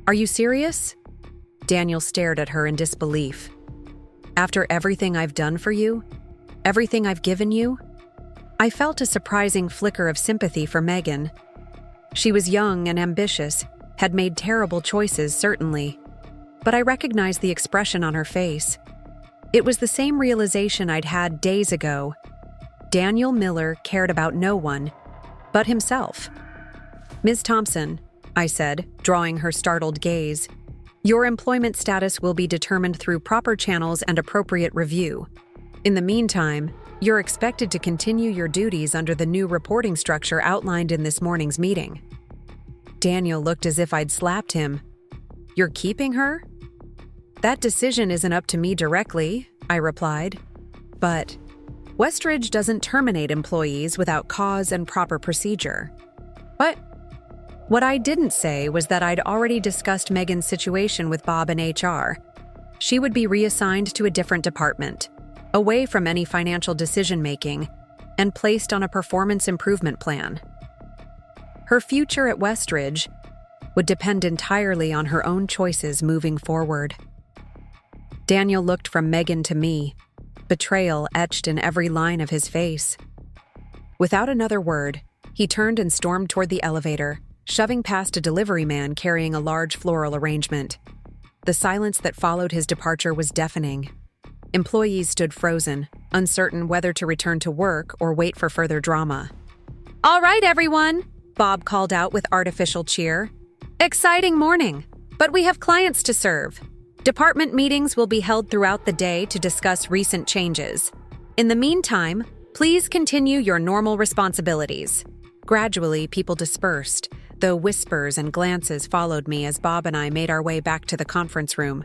Are you serious? Daniel stared at her in disbelief. After everything I've done for you? Everything I've given you? I felt a surprising flicker of sympathy for Megan. She was young and ambitious, had made terrible choices, certainly. But I recognized the expression on her face. It was the same realization I'd had days ago. Daniel Miller cared about no one but himself. Ms. Thomson, I said, drawing her startled gaze, your employment status will be determined through proper channels and appropriate review. In the meantime, you're expected to continue your duties under the new reporting structure outlined in this morning's meeting. Daniel looked as if I'd slapped him. You're keeping her? That decision isn't up to me directly, I replied. But Westridge doesn't terminate employees without cause and proper procedure. What I didn't say was that I'd already discussed Megan's situation with Bob and HR. She would be reassigned to a different department, away from any financial decision-making, and placed on a performance improvement plan. Her future at Westridge would depend entirely on her own choices moving forward. Daniel looked from Megan to me, betrayal etched in every line of his face. Without another word, he turned and stormed toward the elevator, shoving past a delivery man carrying a large floral arrangement. The silence that followed his departure was deafening. Employees stood frozen, uncertain whether to return to work or wait for further drama. All right, everyone, Bob called out with artificial cheer. Exciting morning, but we have clients to serve. Department meetings will be held throughout the day to discuss recent changes. In the meantime, please continue your normal responsibilities. Gradually, people dispersed, though whispers and glances followed me as Bob and I made our way back to the conference room.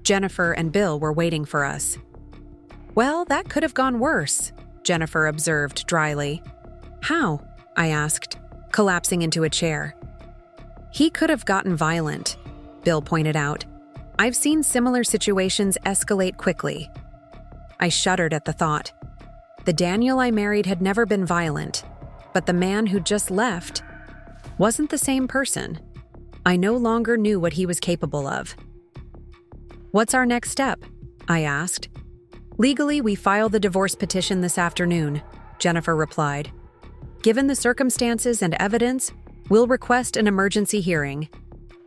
Jennifer and Bill were waiting for us. Well, that could have gone worse, Jennifer observed dryly. How? I asked, collapsing into a chair. He could have gotten violent, Bill pointed out. I've seen similar situations escalate quickly. I shuddered at the thought. The Daniel I married had never been violent, but the man who just left wasn't the same person. I no longer knew what he was capable of. What's our next step? I asked. Legally, we file the divorce petition this afternoon, Jennifer replied. Given the circumstances and evidence, we'll request an emergency hearing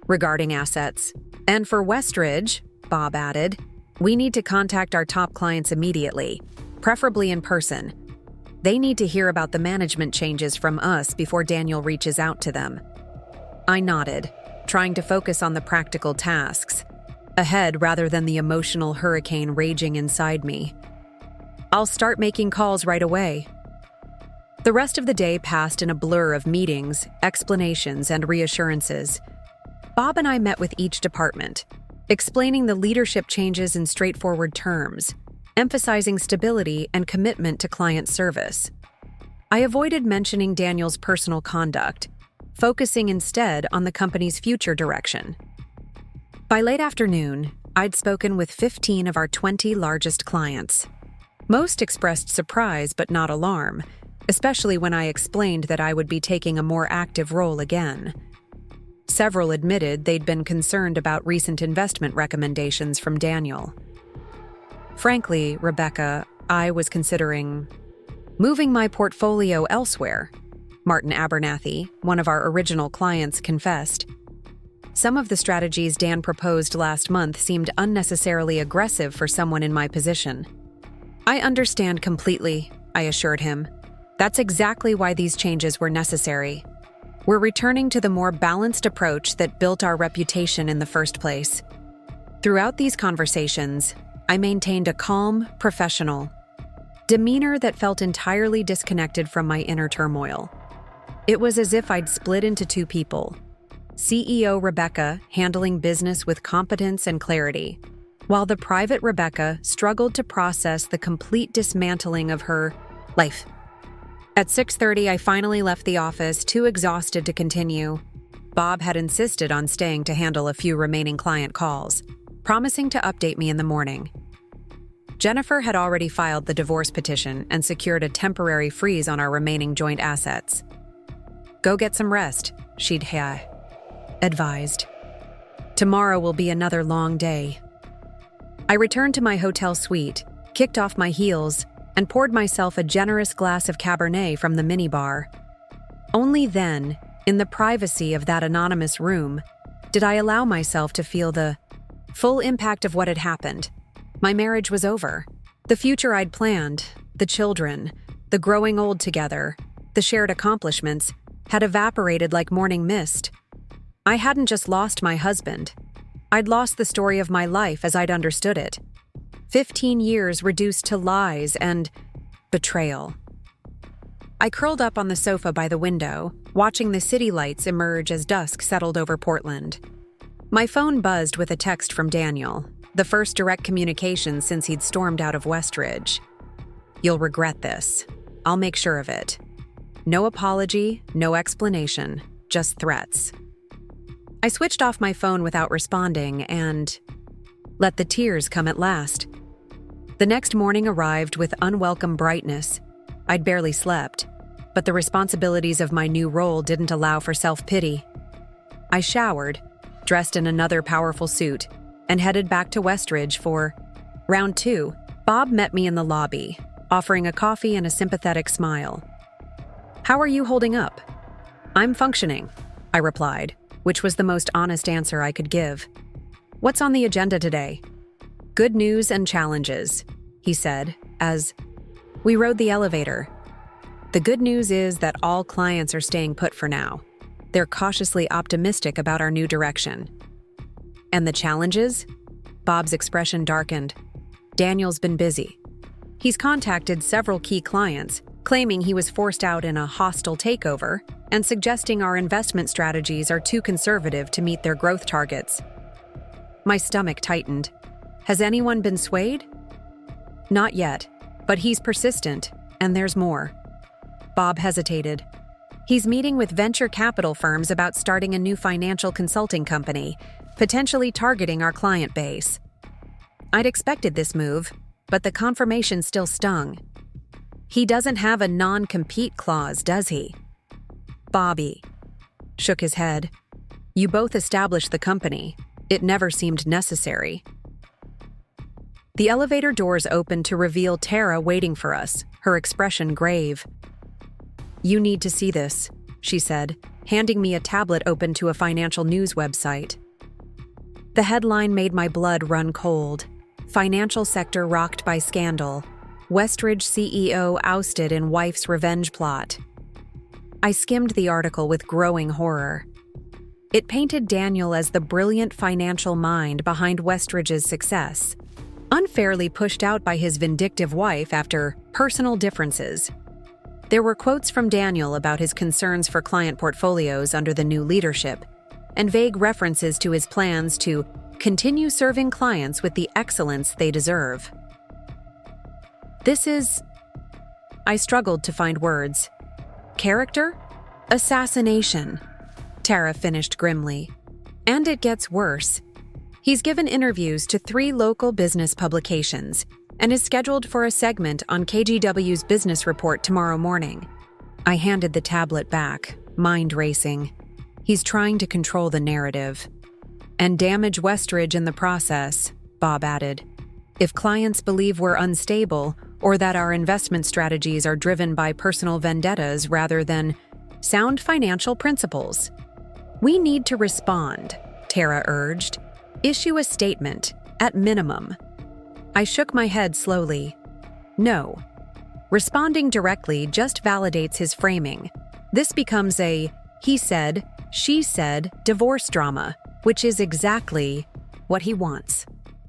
regarding assets. And for Westridge, Bob added, we need to contact our top clients immediately, preferably in person. They need to hear about the management changes from us before Daniel reaches out to them. I nodded, trying to focus on the practical tasks ahead rather than the emotional hurricane raging inside me. I'll start making calls right away. The rest of the day passed in a blur of meetings, explanations, and reassurances. Bob and I met with each department, explaining the leadership changes in straightforward terms, emphasizing stability and commitment to client service. I avoided mentioning Daniel's personal conduct, focusing instead on the company's future direction. By late afternoon, I'd spoken with 15 of our 20 largest clients. Most expressed surprise but not alarm, especially when I explained that I would be taking a more active role again. Several admitted they'd been concerned about recent investment recommendations from Daniel. Frankly, Rebecca, I was considering moving my portfolio elsewhere, Martin Abernathy, one of our original clients, confessed. Some of the strategies Dan proposed last month seemed unnecessarily aggressive for someone in my position. I understand completely, I assured him. That's exactly why these changes were necessary. We're returning to the more balanced approach that built our reputation in the first place. Throughout these conversations, I maintained a calm, professional demeanor that felt entirely disconnected from my inner turmoil. It was as if I'd split into two people, CEO Rebecca handling business with competence and clarity, while the private Rebecca struggled to process the complete dismantling of her life. At 6:30, I finally left the office, too exhausted to continue. Bob had insisted on staying to handle a few remaining client calls, promising to update me in the morning. Jennifer had already filed the divorce petition and secured a temporary freeze on our remaining joint assets. "Go get some rest," she'd advised. "Tomorrow will be another long day." I returned to my hotel suite, kicked off my heels, and poured myself a generous glass of Cabernet from the minibar. Only then, in the privacy of that anonymous room, did I allow myself to feel the full impact of what had happened. My marriage was over. The future I'd planned, the children, the growing old together, the shared accomplishments, had evaporated like morning mist. I hadn't just lost my husband. I'd lost the story of my life as I'd understood it. 15 years reduced to lies and betrayal. I curled up on the sofa by the window, watching the city lights emerge as dusk settled over Portland. My phone buzzed with a text from Daniel, the first direct communication since he'd stormed out of Westridge. "You'll regret this. I'll make sure of it. No apology, no explanation, just threats." I switched off my phone without responding and let the tears come at last. The next morning arrived with unwelcome brightness. I'd barely slept, but the responsibilities of my new role didn't allow for self-pity. I showered, dressed in another powerful suit, and headed back to Westridge for round 2. Bob met me in the lobby, offering a coffee and a sympathetic smile. "How are you holding up?" "I'm functioning," I replied, which was the most honest answer I could give. "What's on the agenda today?" "Good news and challenges," he said, as we rode the elevator. "The good news is that all clients are staying put for now. They're cautiously optimistic about our new direction." "And the challenges?" Bob's expression darkened. "Daniel's been busy. He's contacted several key clients, claiming he was forced out in a hostile takeover and suggesting our investment strategies are too conservative to meet their growth targets." My stomach tightened. "Has anyone been swayed?" "Not yet, but he's persistent, and there's more." Bob hesitated. "He's meeting with venture capital firms about starting a new financial consulting company, potentially targeting our client base." I'd expected this move, but the confirmation still stung. "He doesn't have a non-compete clause, does he?" Bobby shook his head. "You both established the company. It never seemed necessary." The elevator doors opened to reveal Tara waiting for us, her expression grave. "You need to see this," she said, handing me a tablet open to a financial news website. The headline made my blood run cold. "Financial sector rocked by scandal. Westridge CEO ousted in wife's revenge plot." I skimmed the article with growing horror. It painted Daniel as the brilliant financial mind behind Westridge's success, unfairly pushed out by his vindictive wife after personal differences. There were quotes from Daniel about his concerns for client portfolios under the new leadership, and vague references to his plans to continue serving clients with the excellence they deserve. This is... I struggled to find words. "Character? Assassination," Tara finished grimly. "And it gets worse. He's given interviews to 3 local business publications and is scheduled for a segment on KGW's business report tomorrow morning." I handed the tablet back, mind racing. "He's trying to control the narrative. And damage Westridge in the process," Bob added. "If clients believe we're unstable or that our investment strategies are driven by personal vendettas rather than sound financial principles." "We need to respond," Tara urged. "Issue a statement, at minimum." I shook my head slowly. No. Responding directly just validates his framing. This becomes a he said, she said divorce drama, which is exactly what he wants.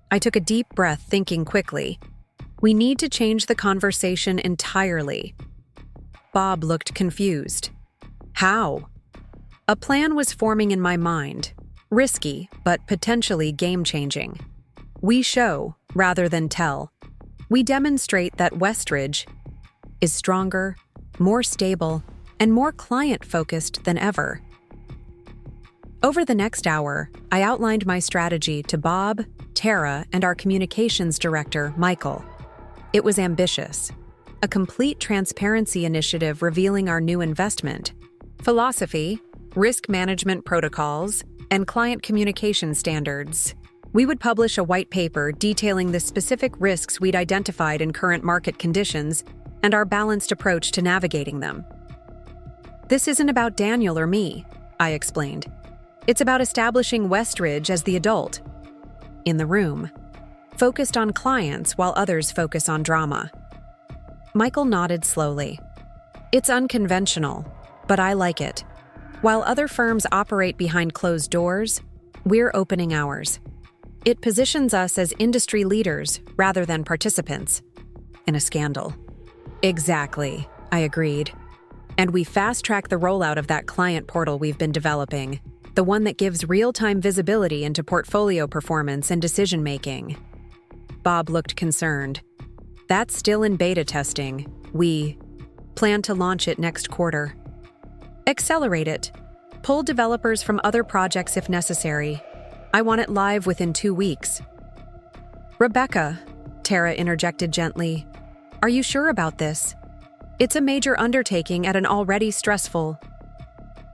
I took a deep breath, thinking quickly. We need to change the conversation entirely. Bob looked confused. "How?" A plan was forming in my mind, risky but potentially game-changing. We show rather than tell. We demonstrate that Westridge is stronger, more stable, and more client-focused than ever. Over the next hour, I outlined my strategy to Bob, Tara, and our communications director, Michael. It was ambitious. A complete transparency initiative revealing our new investment, philosophy, risk management protocols, and client communication standards. We would publish a white paper detailing the specific risks we'd identified in current market conditions and our balanced approach to navigating them. This isn't about Daniel or me, I explained. It's about establishing Westridge as the adult in the room, focused on clients while others focus on drama. Michael nodded slowly. It's unconventional, but I like it. While other firms operate behind closed doors, we're opening ours. It positions us as industry leaders rather than participants in a scandal. Exactly, I agreed. And we fast-track the rollout of that client portal we've been developing, the one that gives real-time visibility into portfolio performance and decision-making. Bob looked concerned. That's still in beta testing. We plan to launch it next quarter. Accelerate it. Pull developers from other projects if necessary. I want it live within 2 weeks. Rebecca, Tara interjected gently, are you sure about this? It's a major undertaking at an already stressful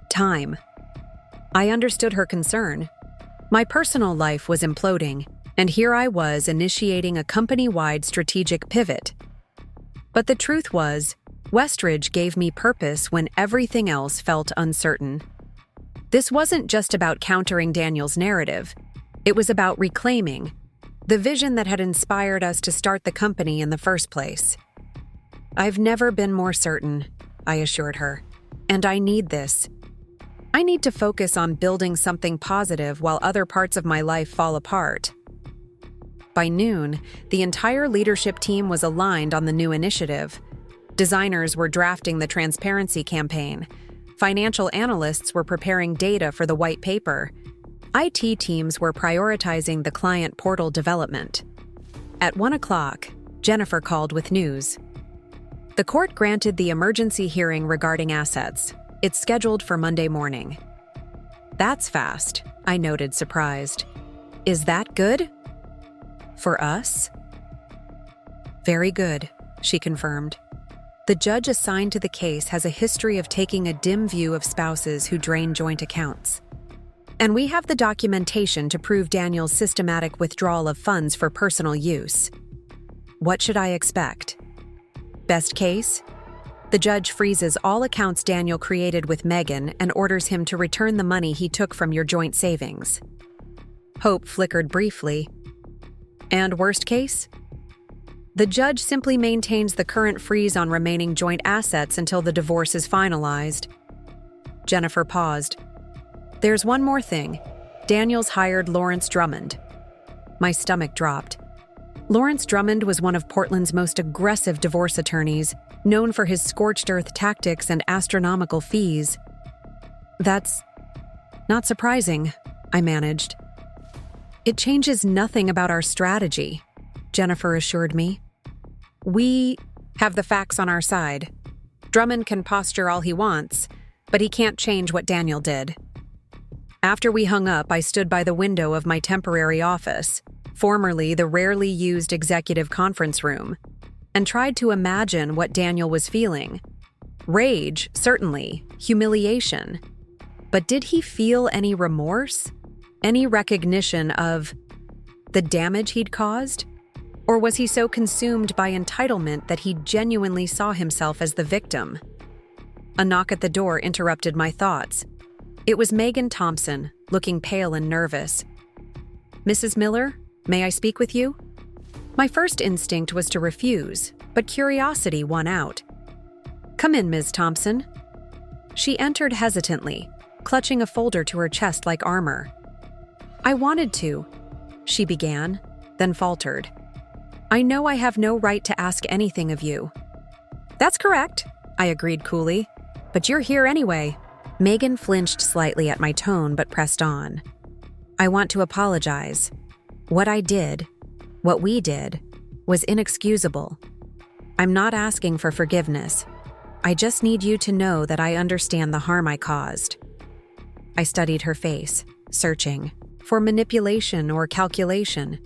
time. I understood her concern. My personal life was imploding, and here I was initiating a company-wide strategic pivot. But the truth was, Westridge gave me purpose when everything else felt uncertain. This wasn't just about countering Daniel's narrative. It was about reclaiming the vision that had inspired us to start the company in the first place. I've never been more certain, I assured her, and I need this. I need to focus on building something positive while other parts of my life fall apart. By noon, the entire leadership team was aligned on the new initiative. Designers were drafting the transparency campaign. Financial analysts were preparing data for the white paper. IT teams were prioritizing the client portal development. At 1 o'clock, Jennifer called with news. The court granted the emergency hearing regarding assets. It's scheduled for Monday morning. That's fast, I noted, surprised. Is that good? For us? Very good, she confirmed. The judge assigned to the case has a history of taking a dim view of spouses who drain joint accounts. And we have the documentation to prove Daniel's systematic withdrawal of funds for personal use. What should I expect? Best case? The judge freezes all accounts Daniel created with Megan and orders him to return the money he took from your joint savings. Hope flickered briefly. And worst case? The judge simply maintains the current freeze on remaining joint assets until the divorce is finalized. Jennifer paused. There's one more thing. Daniel's hired Lawrence Drummond. My stomach dropped. Lawrence Drummond was one of Portland's most aggressive divorce attorneys, known for his scorched earth tactics and astronomical fees. That's not surprising, I managed. It changes nothing about our strategy, Jennifer assured me. We have the facts on our side. Drummond can posture all he wants, but he can't change what Daniel did. After we hung up, I stood by the window of my temporary office, formerly the rarely used executive conference room, and tried to imagine what Daniel was feeling. Rage, certainly. Humiliation. But did he feel any remorse? Any recognition of the damage he'd caused? Or was he so consumed by entitlement that he genuinely saw himself as the victim? A knock at the door interrupted my thoughts. It was Megan Thomson, looking pale and nervous. Mrs. Miller, may I speak with you? My first instinct was to refuse, but curiosity won out. Come in, Ms. Thomson. She entered hesitantly, clutching a folder to her chest like armor. I wanted to, she began, then faltered. I know I have no right to ask anything of you. That's correct, I agreed coolly, but you're here anyway. Megan flinched slightly at my tone but pressed on. I want to apologize. What we did, was inexcusable. I'm not asking for forgiveness. I just need you to know that I understand the harm I caused. I studied her face, searching for manipulation or calculation.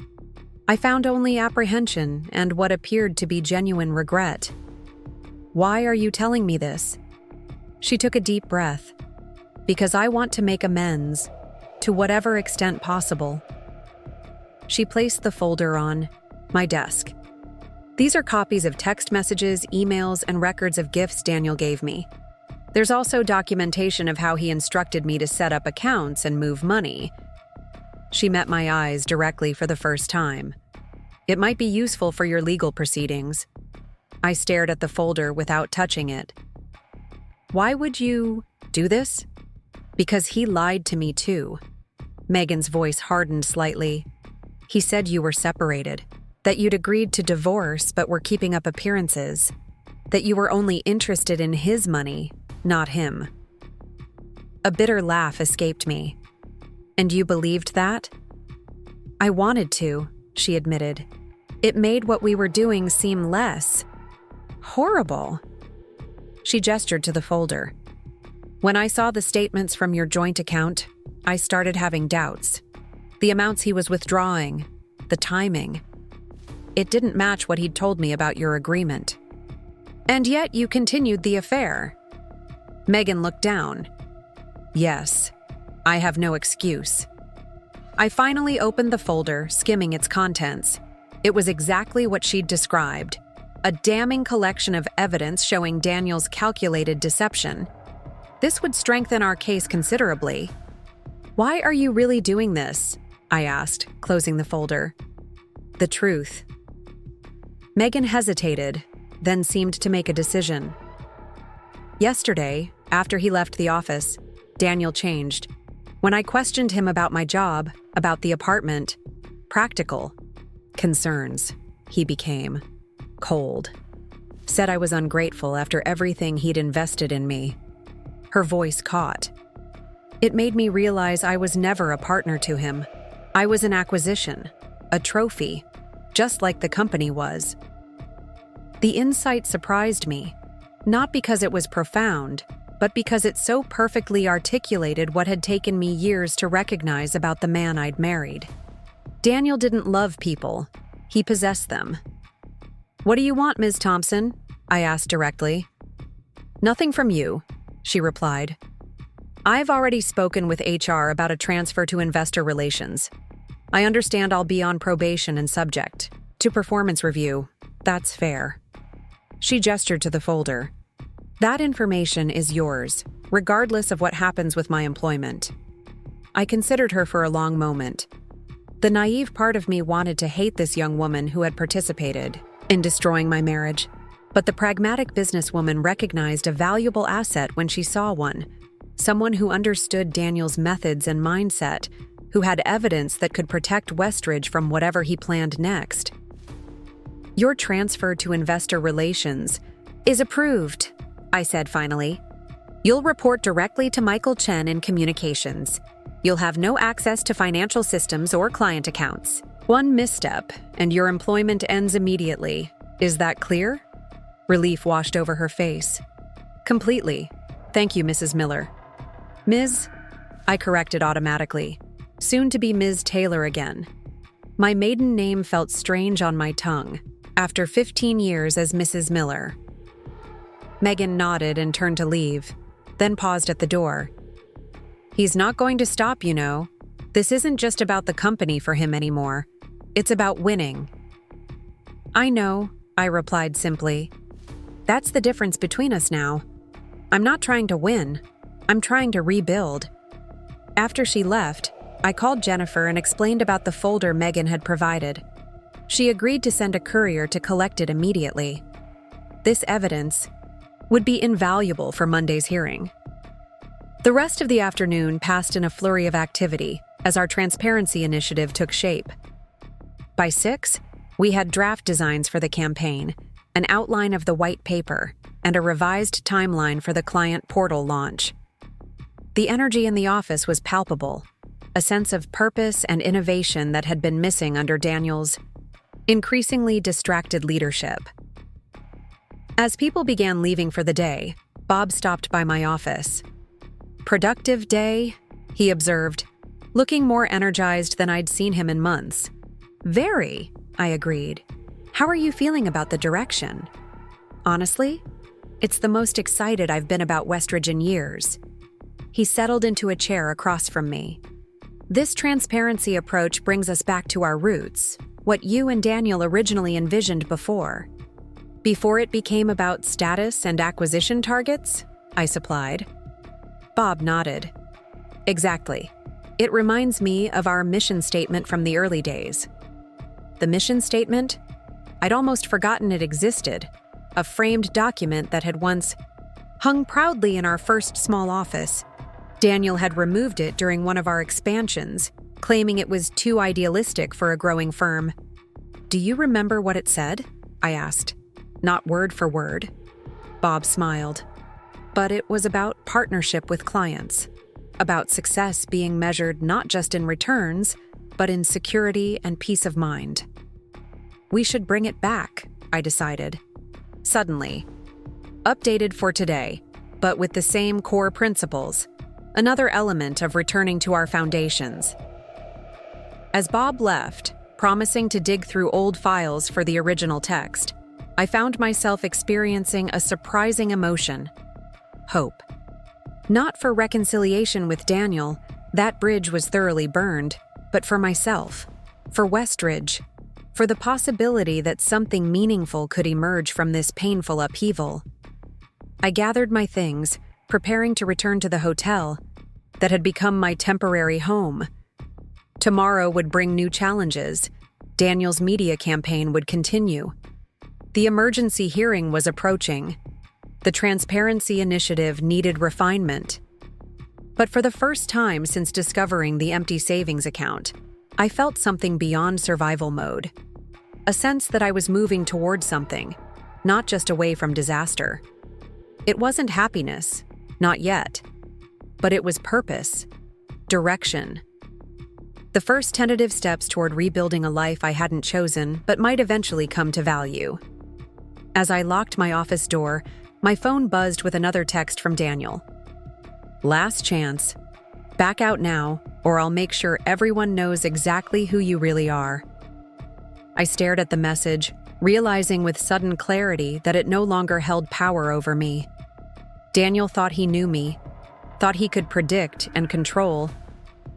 I found only apprehension and what appeared to be genuine regret. Why are you telling me this? She took a deep breath. Because I want to make amends, to whatever extent possible. She placed the folder on my desk. These are copies of text messages, emails, and records of gifts Daniel gave me. There's also documentation of how he instructed me to set up accounts and move money. She met my eyes directly for the first time. It might be useful for your legal proceedings. I stared at the folder without touching it. Why would you do this? Because he lied to me too. Megan's voice hardened slightly. He said you were separated, that you'd agreed to divorce but were keeping up appearances, that you were only interested in his money, not him. A bitter laugh escaped me. And you believed that? I wanted to, she admitted. It made what we were doing seem less horrible. She gestured to the folder. When I saw the statements from your joint account, I started having doubts. The amounts he was withdrawing, the timing. It didn't match what he'd told me about your agreement. And yet you continued the affair. Megan looked down. Yes, I have no excuse. I finally opened the folder, skimming its contents. It was exactly what she'd described. A damning collection of evidence showing Daniel's calculated deception. This would strengthen our case considerably. Why are you really doing this? I asked, closing the folder. The truth. Megan hesitated, then seemed to make a decision. Yesterday, after he left the office, Daniel changed. When I questioned him about my job, about the apartment, practical concerns, he became cold. Said I was ungrateful after everything he'd invested in me. Her voice caught. It made me realize I was never a partner to him. I was an acquisition, a trophy, just like the company was. The insight surprised me, not because it was profound, but because it so perfectly articulated what had taken me years to recognize about the man I'd married. Daniel didn't love people. He possessed them. What do you want, Ms. Thomson? I asked directly. Nothing from you, she replied. I've already spoken with HR about a transfer to investor relations. I understand I'll be on probation and subject to performance review. That's fair. She gestured to the folder. That information is yours, regardless of what happens with my employment. I considered her for a long moment. The naive part of me wanted to hate this young woman who had participated in destroying my marriage, but the pragmatic businesswoman recognized a valuable asset when she saw one. Someone who understood Daniel's methods and mindset, who had evidence that could protect Westridge from whatever he planned next. Your transfer to investor relations is approved, I said finally. You'll report directly to Michael Chen in communications. You'll have no access to financial systems or client accounts. One misstep, and your employment ends immediately. Is that clear? Relief washed over her face. Completely. Thank you, Mrs. Miller. Ms. I corrected automatically. Soon to be Ms. Taylor again. My maiden name felt strange on my tongue, after 15 years as Mrs. Miller. Megan nodded and turned to leave, then paused at the door. He's not going to stop, you know. This isn't just about the company for him anymore. It's about winning. I know, I replied simply. That's the difference between us now. I'm not trying to win. I'm trying to rebuild. After she left, I called Jennifer and explained about the folder Megan had provided. She agreed to send a courier to collect it immediately. This evidence would be invaluable for Monday's hearing. The rest of the afternoon passed in a flurry of activity as our transparency initiative took shape. By 6, we had draft designs for the campaign, an outline of the white paper, and a revised timeline for the client portal launch. The energy in the office was palpable, a sense of purpose and innovation that had been missing under Daniel's increasingly distracted leadership. As people began leaving for the day, Bob stopped by my office. "Productive day," he observed, looking more energized than I'd seen him in months. "Very," I agreed. "How are you feeling about the direction?" "Honestly, it's the most excited I've been about Westridge in years." He settled into a chair across from me. "This transparency approach brings us back to our roots, what you and Daniel originally envisioned before it became about status and acquisition targets," I supplied. Bob nodded. "Exactly. It reminds me of our mission statement from the early days." The mission statement? I'd almost forgotten it existed, a framed document that had once hung proudly in our first small office. Daniel had removed it during one of our expansions, claiming it was too idealistic for a growing firm. "Do you remember what it said?" I asked. "Not word for word." Bob smiled. "But it was about partnership with clients, about success being measured not just in returns, but in security and peace of mind." "We should bring it back," I decided. Suddenly. "Updated for today, but with the same core principles. Another element of returning to our foundations." As Bob left, promising to dig through old files for the original text, I found myself experiencing a surprising emotion: hope. Not for reconciliation with Daniel, that bridge was thoroughly burned, but for myself, for Westridge, for the possibility that something meaningful could emerge from this painful upheaval. I gathered my things, preparing to return to the hotel that had become my temporary home. Tomorrow would bring new challenges. Daniel's media campaign would continue. The emergency hearing was approaching. The transparency initiative needed refinement. But for the first time since discovering the empty savings account, I felt something beyond survival mode. A sense that I was moving toward something, not just away from disaster. It wasn't happiness, not yet. But it was purpose, direction. The first tentative steps toward rebuilding a life I hadn't chosen but might eventually come to value. As I locked my office door, my phone buzzed with another text from Daniel. "Last chance. Back out now, or I'll make sure everyone knows exactly who you really are." I stared at the message, realizing with sudden clarity that it no longer held power over me. Daniel thought he knew me, thought he could predict and control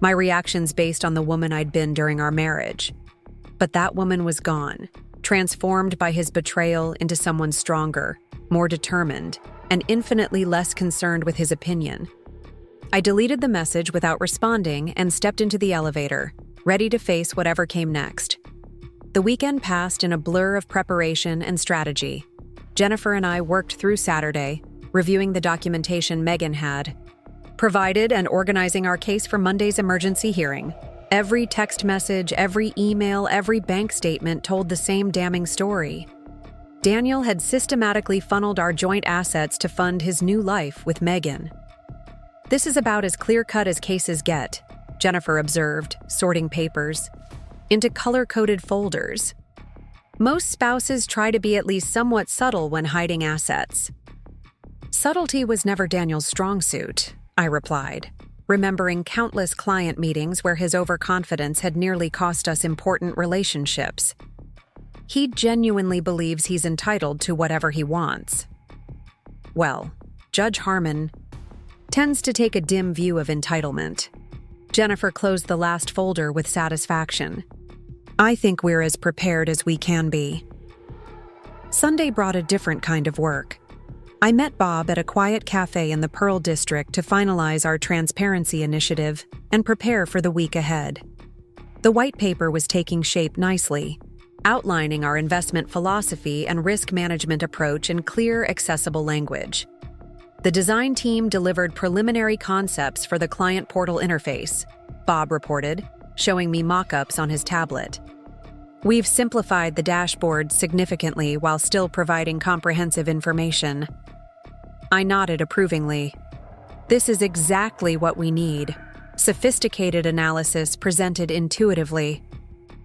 my reactions based on the woman I'd been during our marriage. But that woman was gone, transformed by his betrayal into someone stronger, more determined, and infinitely less concerned with his opinion. I deleted the message without responding and stepped into the elevator, ready to face whatever came next. The weekend passed in a blur of preparation and strategy. Jennifer and I worked through Saturday, reviewing the documentation Megan had provided and organizing our case for Monday's emergency hearing. Every text message, every email, every bank statement told the same damning story. Daniel had systematically funneled our joint assets to fund his new life with Megan. "This is about as clear-cut as cases get," Jennifer observed, sorting papers into color-coded folders. "Most spouses try to be at least somewhat subtle when hiding assets." "Subtlety was never Daniel's strong suit," I replied, remembering countless client meetings where his overconfidence had nearly cost us important relationships. "He genuinely believes he's entitled to whatever he wants." "Well, Judge Harmon tends to take a dim view of entitlement." Jennifer closed the last folder with satisfaction. "I think we're as prepared as we can be." Sunday brought a different kind of work. I met Bob at a quiet cafe in the Pearl District to finalize our transparency initiative and prepare for the week ahead. The white paper was taking shape nicely, outlining our investment philosophy and risk management approach in clear, accessible language. The design team delivered preliminary concepts for the client portal interface, Bob reported, showing me mock-ups on his tablet. "We've simplified the dashboard significantly while still providing comprehensive information." I nodded approvingly. This is exactly what we need. Sophisticated analysis presented intuitively.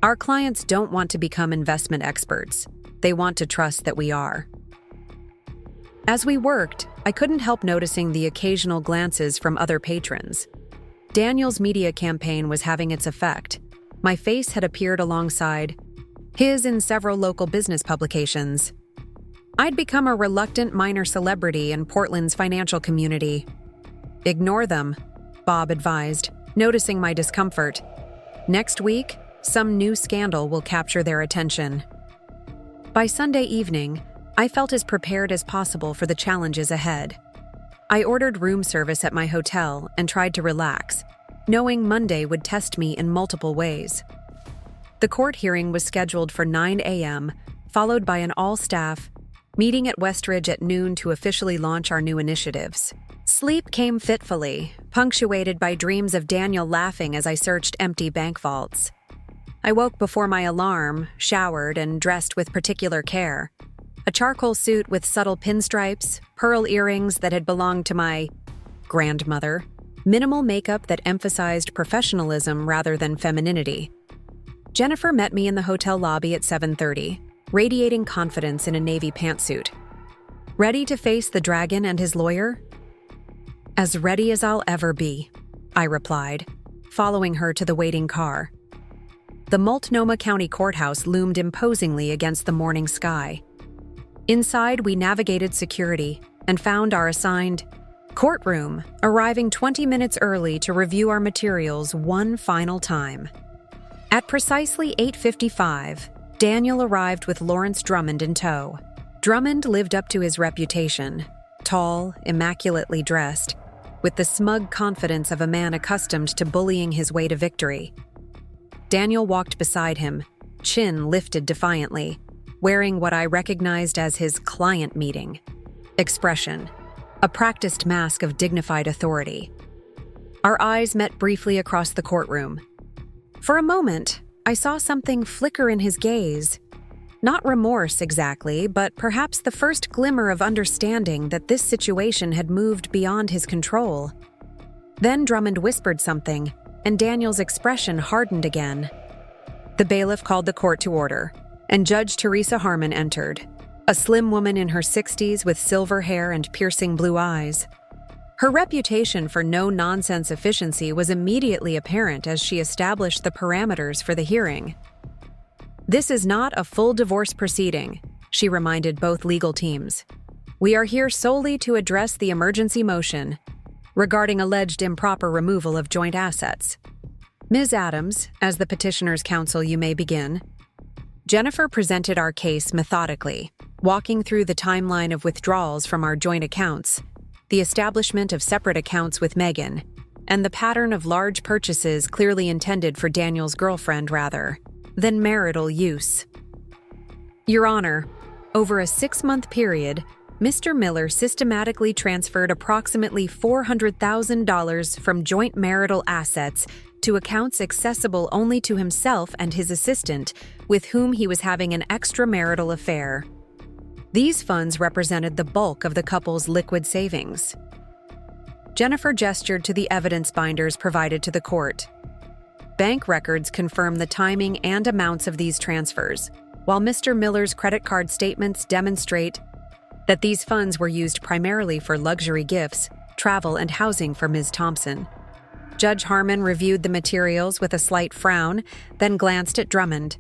Our clients don't want to become investment experts. They want to trust that we are. As we worked, I couldn't help noticing the occasional glances from other patrons. Daniel's media campaign was having its effect. My face had appeared alongside his in several local business publications. I'd become a reluctant minor celebrity in Portland's financial community. Ignore them, Bob advised, noticing my discomfort. Next week, some new scandal will capture their attention. By Sunday evening, I felt as prepared as possible for the challenges ahead. I ordered room service at my hotel and tried to relax, knowing Monday would test me in multiple ways. The court hearing was scheduled for 9 a.m., followed by an all-staff meeting at Westridge at noon to officially launch our new initiatives. Sleep came fitfully, punctuated by dreams of Daniel laughing as I searched empty bank vaults. I woke before my alarm, showered, and dressed with particular care. A charcoal suit with subtle pinstripes, pearl earrings that had belonged to my grandmother, minimal makeup that emphasized professionalism rather than femininity. Jennifer met me in the hotel lobby at 7:30, radiating confidence in a navy pantsuit. Ready to face the dragon and his lawyer? As ready as I'll ever be, I replied, following her to the waiting car. The Multnomah County Courthouse loomed imposingly against the morning sky. Inside, we navigated security and found our assigned courtroom, arriving 20 minutes early to review our materials one final time. At precisely 8:55, Daniel arrived with Lawrence Drummond in tow. Drummond lived up to his reputation, tall, immaculately dressed, with the smug confidence of a man accustomed to bullying his way to victory. Daniel walked beside him, chin lifted defiantly, wearing what I recognized as his client meeting expression, a practiced mask of dignified authority. Our eyes met briefly across the courtroom. For a moment, I saw something flicker in his gaze. Not remorse exactly, but perhaps the first glimmer of understanding that this situation had moved beyond his control. Then Drummond whispered something, and Daniel's expression hardened again. The bailiff called the court to order, and Judge Teresa Harmon entered, a slim woman in her 60s with silver hair and piercing blue eyes. Her reputation for no-nonsense efficiency was immediately apparent as she established the parameters for the hearing. "This is not a full divorce proceeding," she reminded both legal teams. "We are here solely to address the emergency motion regarding alleged improper removal of joint assets. Ms. Adams, as the petitioner's counsel, you may begin." Jennifer presented our case methodically, walking through the timeline of withdrawals from our joint accounts, the establishment of separate accounts with Megan, and the pattern of large purchases clearly intended for Daniel's girlfriend rather than marital use. Your Honor, over a 6-month period, Mr. Miller systematically transferred approximately $400,000 from joint marital assets to accounts accessible only to himself and his assistant, with whom he was having an extramarital affair. These funds represented the bulk of the couple's liquid savings. Jennifer gestured to the evidence binders provided to the court. Bank records confirm the timing and amounts of these transfers, while Mr. Miller's credit card statements demonstrate that these funds were used primarily for luxury gifts, travel, and housing for Ms. Thomson. Judge Harmon reviewed the materials with a slight frown, then glanced at Drummond.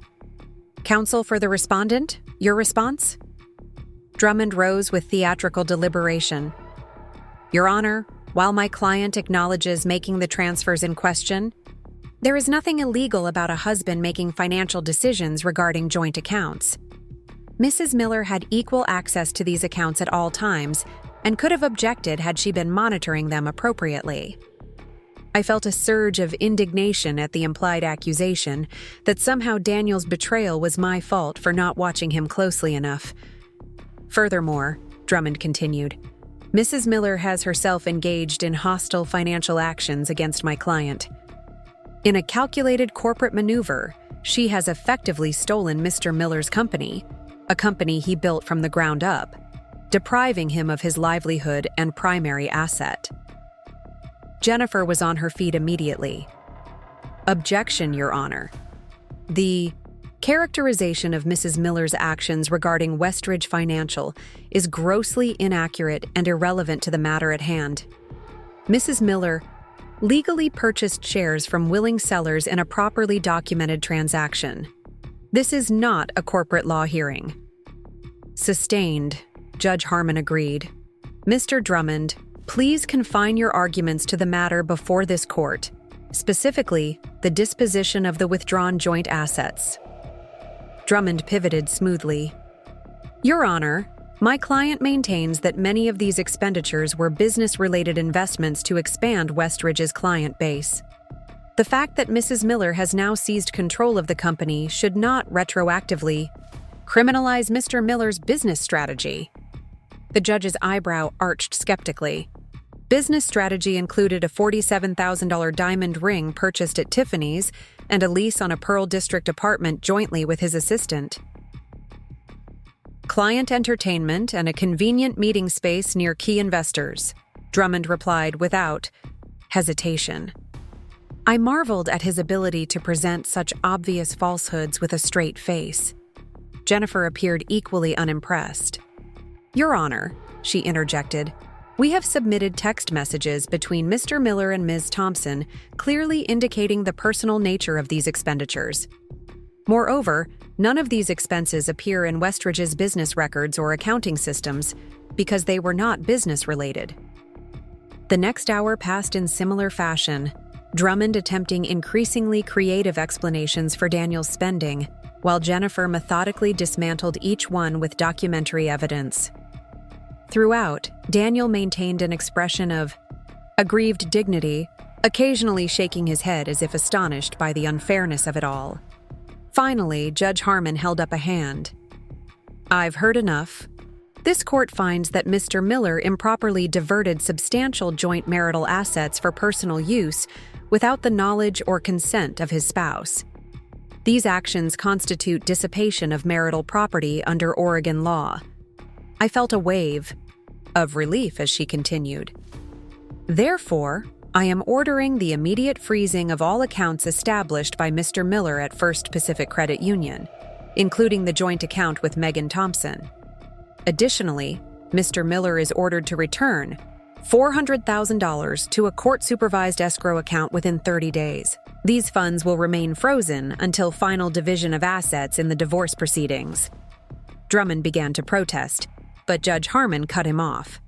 "Counsel for the respondent, your response?" Drummond rose with theatrical deliberation. "Your Honor, while my client acknowledges making the transfers in question, there is nothing illegal about a husband making financial decisions regarding joint accounts. Mrs. Miller had equal access to these accounts at all times and could have objected had she been monitoring them appropriately." I felt a surge of indignation at the implied accusation that somehow Daniel's betrayal was my fault for not watching him closely enough. "Furthermore," Drummond continued, "Mrs. Miller has herself engaged in hostile financial actions against my client. In a calculated corporate maneuver, she has effectively stolen Mr. Miller's company, a company he built from the ground up, depriving him of his livelihood and primary asset. Jennifer was on her feet immediately. "Objection, Your Honor. The characterization of Mrs. Miller's actions regarding Westridge Financial is grossly inaccurate and irrelevant to the matter at hand. Mrs. Miller legally purchased shares from willing sellers in a properly documented transaction. This is not a corporate law hearing." "Sustained," Judge Harmon agreed. "Mr. Drummond, please confine your arguments to the matter before this court, specifically the disposition of the withdrawn joint assets." Drummond pivoted smoothly. "Your Honor, my client maintains that many of these expenditures were business-related investments to expand Westridge's client base. The fact that Mrs. Miller has now seized control of the company should not retroactively criminalize Mr. Miller's business strategy." The judge's eyebrow arched skeptically. Business strategy included a $47,000 diamond ring purchased at Tiffany's and a lease on a Pearl District apartment jointly with his assistant. "Client entertainment and a convenient meeting space near key investors," Drummond replied without hesitation. I marveled at his ability to present such obvious falsehoods with a straight face. Jennifer appeared equally unimpressed. "Your Honor," she interjected, "we have submitted text messages between Mr. Miller and Ms. Thomson clearly indicating the personal nature of these expenditures. Moreover, none of these expenses appear in Westridge's business records or accounting systems because they were not business-related." The next hour passed in similar fashion, Drummond attempting increasingly creative explanations for Daniel's spending, while Jennifer methodically dismantled each one with documentary evidence. Throughout, Daniel maintained an expression of aggrieved dignity, occasionally shaking his head as if astonished by the unfairness of it all. Finally, Judge Harmon held up a hand. "I've heard enough. This court finds that Mr. Miller improperly diverted substantial joint marital assets for personal use without the knowledge or consent of his spouse. These actions constitute dissipation of marital property under Oregon law." I felt a wave of relief as she continued. "Therefore, I am ordering the immediate freezing of all accounts established by Mr. Miller at First Pacific Credit Union, including the joint account with Megan Thomson. Additionally, Mr. Miller is ordered to return $400,000 to a court-supervised escrow account within 30 days. These funds will remain frozen until final division of assets in the divorce proceedings." Drummond began to protest, but Judge Harmon cut him off.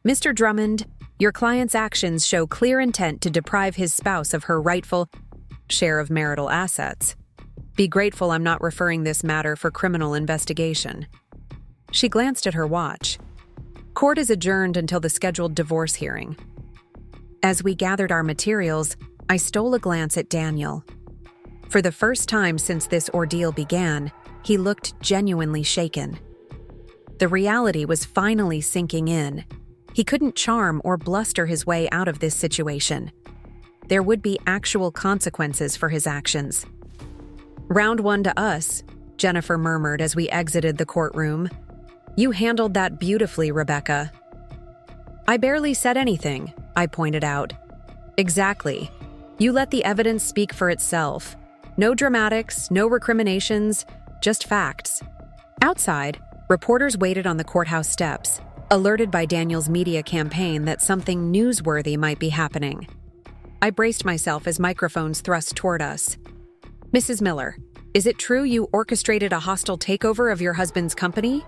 "Mr. Drummond, your client's actions show clear intent to deprive his spouse of her rightful share of marital assets. Be grateful I'm not referring this matter for criminal investigation." She glanced at her watch. "Court is adjourned until the scheduled divorce hearing." As we gathered our materials, I stole a glance at Daniel. For the first time since this ordeal began, he looked genuinely shaken. The reality was finally sinking in. He couldn't charm or bluster his way out of this situation. There would be actual consequences for his actions. "Round one to us," Jennifer murmured as we exited the courtroom. "You handled that beautifully, Rebecca." "I barely said anything," I pointed out. "Exactly. You let the evidence speak for itself. No dramatics, no recriminations, just facts." Outside, reporters waited on the courthouse steps, alerted by Daniel's media campaign that something newsworthy might be happening. I braced myself as microphones thrust toward us. "Mrs. Miller, is it true you orchestrated a hostile takeover of your husband's company?"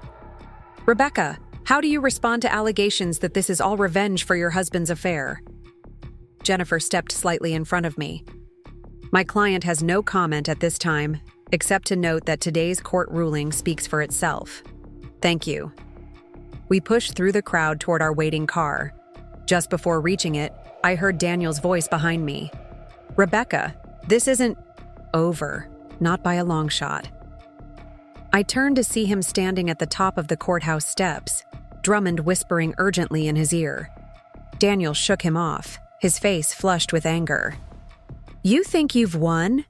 "Rebecca, how do you respond to allegations that this is all revenge for your husband's affair?" Jennifer stepped slightly in front of me. "My client has no comment at this time, except to note that today's court ruling speaks for itself. Thank you." We pushed through the crowd toward our waiting car. Just before reaching it, I heard Daniel's voice behind me. "Rebecca, this isn't over, not by a long shot." I turned to see him standing at the top of the courthouse steps, Drummond whispering urgently in his ear. Daniel shook him off, his face flushed with anger. "You think you've won?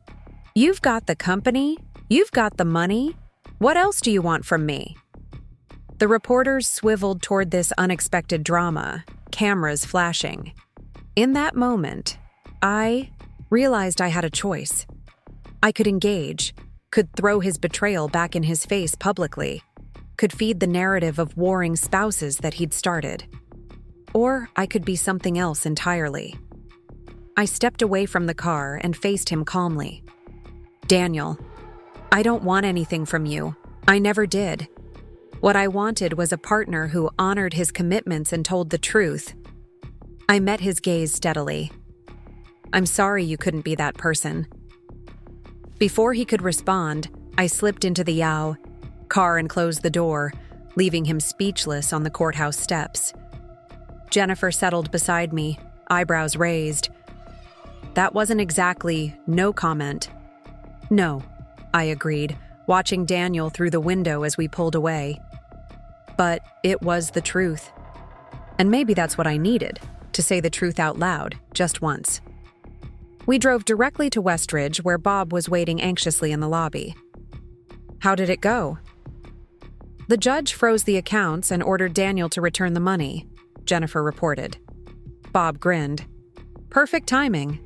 You've got the company? You've got the money? What else do you want from me?" The reporters swiveled toward this unexpected drama, cameras flashing. In that moment, I realized I had a choice. I could engage, could throw his betrayal back in his face publicly, could feed the narrative of warring spouses that he'd started. Or I could be something else entirely. I stepped away from the car and faced him calmly. Daniel, I don't want anything from you. I never did. What I wanted was a partner who honored his commitments and told the truth. I met his gaze steadily. I'm sorry you couldn't be that person. Before he could respond, I slipped into the car and closed the door, leaving him speechless on the courthouse steps. Jennifer settled beside me, eyebrows raised. That wasn't exactly no comment. No, I agreed, watching Daniel through the window as we pulled away. But it was the truth. And maybe that's what I needed, to say the truth out loud, just once. We drove directly to Westridge, where Bob was waiting anxiously in the lobby. How did it go? The judge froze the accounts and ordered Daniel to return the money, Jennifer reported. Bob grinned. Perfect timing.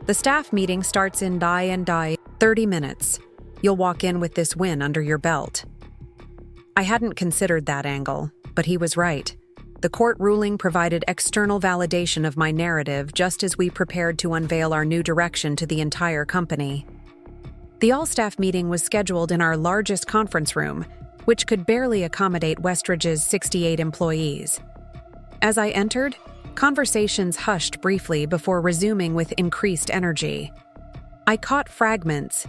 The staff meeting starts in 30 minutes. You'll walk in with this win under your belt. I hadn't considered that angle, but he was right. The court ruling provided external validation of my narrative just as we prepared to unveil our new direction to the entire company. The all-staff meeting was scheduled in our largest conference room, which could barely accommodate Westridge's 68 employees. As I entered, conversations hushed briefly before resuming with increased energy. I caught fragments.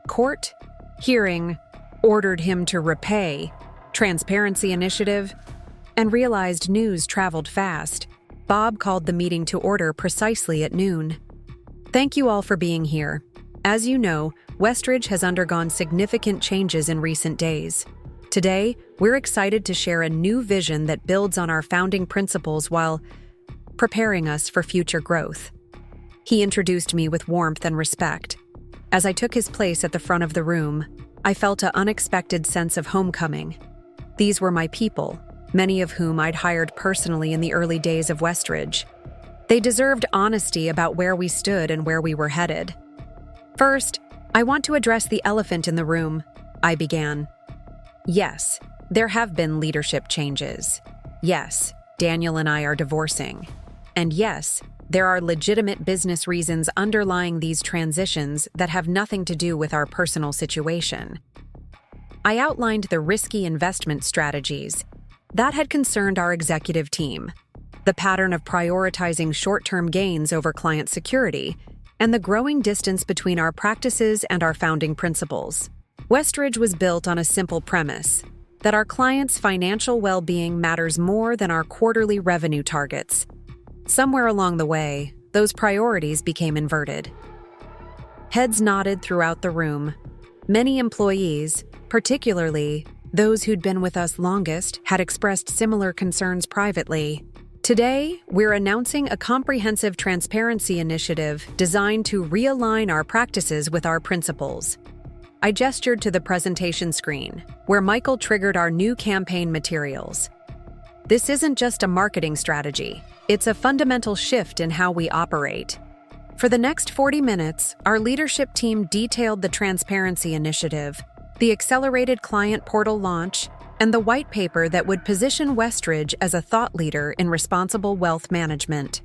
Court, hearing, ordered him to repay, transparency initiative, and realized news traveled fast. Bob called the meeting to order precisely at noon. Thank you all for being here. As you know, Westridge has undergone significant changes in recent days. Today, we're excited to share a new vision that builds on our founding principles while preparing us for future growth. He introduced me with warmth and respect. As I took his place at the front of the room, I felt an unexpected sense of homecoming. These were my people, many of whom I'd hired personally in the early days of Westridge. They deserved honesty about where we stood and where we were headed. First, I want to address the elephant in the room, I began. Yes, there have been leadership changes. Yes, Daniel and I are divorcing. And yes, there are legitimate business reasons underlying these transitions that have nothing to do with our personal situation. I outlined the risky investment strategies that had concerned our executive team, the pattern of prioritizing short-term gains over client security, and the growing distance between our practices and our founding principles. Westridge was built on a simple premise, that our clients' financial well-being matters more than our quarterly revenue targets. Somewhere along the way, those priorities became inverted. Heads nodded throughout the room. Many employees, particularly those who'd been with us longest, had expressed similar concerns privately. Today, we're announcing a comprehensive transparency initiative designed to realign our practices with our principles. I gestured to the presentation screen, where Michael triggered our new campaign materials. This isn't just a marketing strategy, it's a fundamental shift in how we operate. For the next 40 minutes, our leadership team detailed the transparency initiative, the accelerated client portal launch, and the white paper that would position Westridge as a thought leader in responsible wealth management.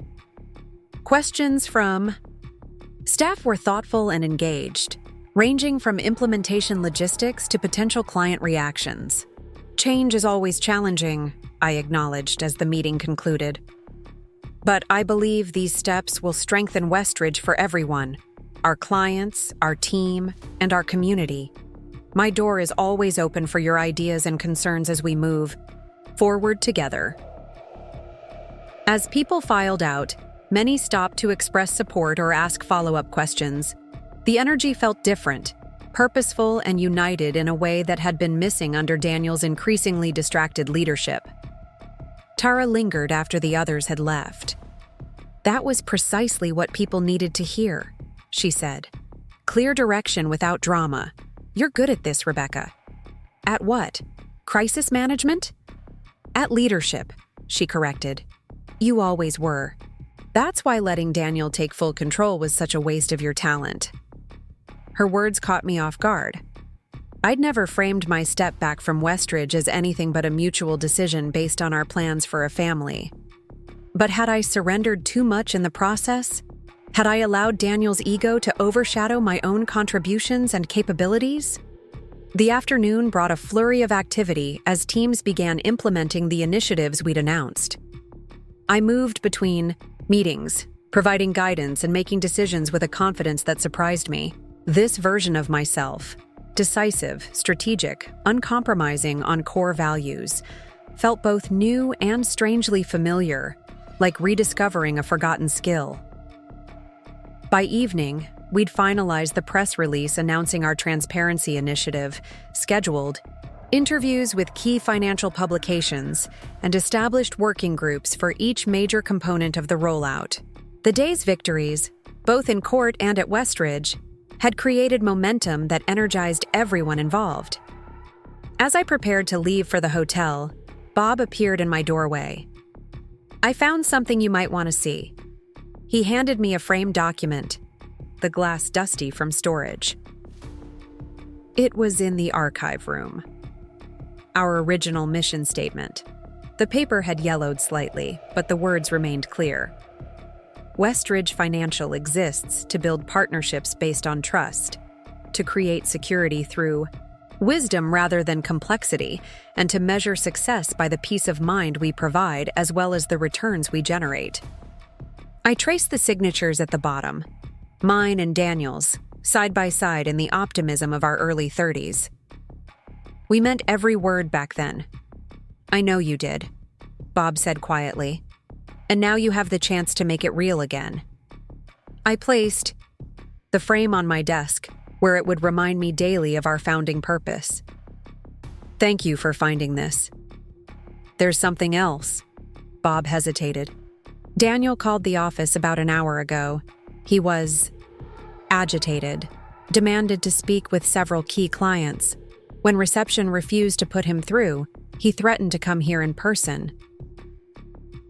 Questions from staff were thoughtful and engaged, ranging from implementation logistics to potential client reactions. Change is always challenging, I acknowledged as the meeting concluded. But I believe these steps will strengthen Westridge for everyone, our clients, our team, and our community. My door is always open for your ideas and concerns as we move forward together. As people filed out, many stopped to express support or ask follow-up questions. The energy felt different, purposeful and united in a way that had been missing under Daniel's increasingly distracted leadership. Tara lingered after the others had left. That was precisely what people needed to hear, she said. Clear direction without drama. You're good at this, Rebecca. At what? Crisis management? At leadership, she corrected. You always were. That's why letting Daniel take full control was such a waste of your talent. Her words caught me off guard. I'd never framed my step back from Westridge as anything but a mutual decision based on our plans for a family. But had I surrendered too much in the process? Had I allowed Daniel's ego to overshadow my own contributions and capabilities? The afternoon brought a flurry of activity as teams began implementing the initiatives we'd announced. I moved between meetings, providing guidance, and making decisions with a confidence that surprised me. This version of myself, decisive, strategic, uncompromising on core values, felt both new and strangely familiar, like rediscovering a forgotten skill. By evening, we'd finalized the press release announcing our transparency initiative, scheduled interviews with key financial publications, and established working groups for each major component of the rollout. The day's victories, both in court and at Westridge, had created momentum that energized everyone involved. As I prepared to leave for the hotel, Bob appeared in my doorway. "I found something you might want to see." He handed me a framed document, the glass dusty from storage. It was in the archive room. Our original mission statement. The paper had yellowed slightly, but the words remained clear. Westridge Financial exists to build partnerships based on trust, to create security through wisdom rather than complexity, and to measure success by the peace of mind we provide as well as the returns we generate. I traced the signatures at the bottom, mine and Daniel's, side by side in the optimism of our early 30s. We meant every word back then. "I know you did," Bob said quietly. "And now you have the chance to make it real again." I placed the frame on my desk, where it would remind me daily of our founding purpose. "Thank you for finding this." "There's something else." Bob hesitated. "Daniel called the office about an hour ago. He was agitated, demanded to speak with several key clients. When reception refused to put him through, he threatened to come here in person."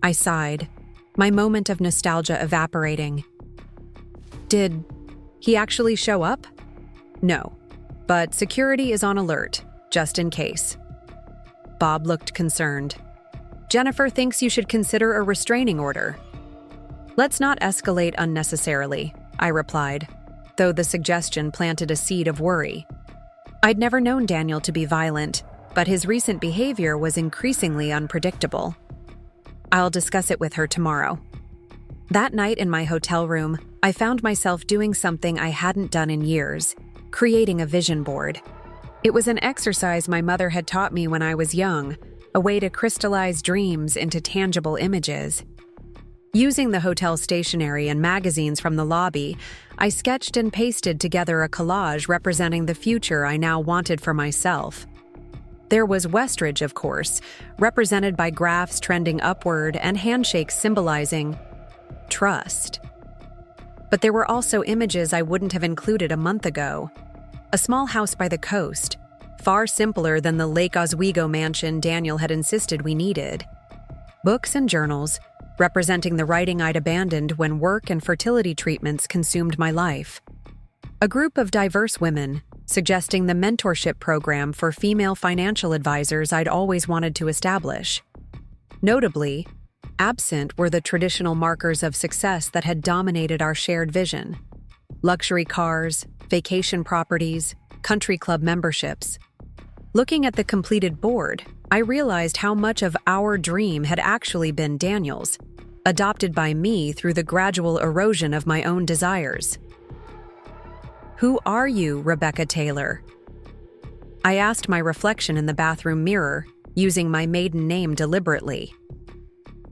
I sighed, my moment of nostalgia evaporating. "Did he actually show up?" "No, but security is on alert, just in case." Bob looked concerned. "Jennifer thinks you should consider a restraining order." "Let's not escalate unnecessarily," I replied, though the suggestion planted a seed of worry. I'd never known Daniel to be violent, but his recent behavior was increasingly unpredictable. "I'll discuss it with her tomorrow." That night in my hotel room, I found myself doing something I hadn't done in years, creating a vision board. It was an exercise my mother had taught me when I was young, a way to crystallize dreams into tangible images. Using the hotel stationery and magazines from the lobby, I sketched and pasted together a collage representing the future I now wanted for myself. There was Westridge, of course, represented by graphs trending upward and handshakes symbolizing trust. But there were also images I wouldn't have included a month ago. A small house by the coast, far simpler than the Lake Oswego mansion Daniel had insisted we needed. Books and journals, representing the writing I'd abandoned when work and fertility treatments consumed my life. A group of diverse women, suggesting the mentorship program for female financial advisors I'd always wanted to establish. Notably, absent were the traditional markers of success that had dominated our shared vision. Luxury cars, vacation properties, country club memberships. Looking at the completed board, I realized how much of our dream had actually been Daniel's, adopted by me through the gradual erosion of my own desires. "Who are you, Rebecca Taylor?" I asked my reflection in the bathroom mirror, using my maiden name deliberately.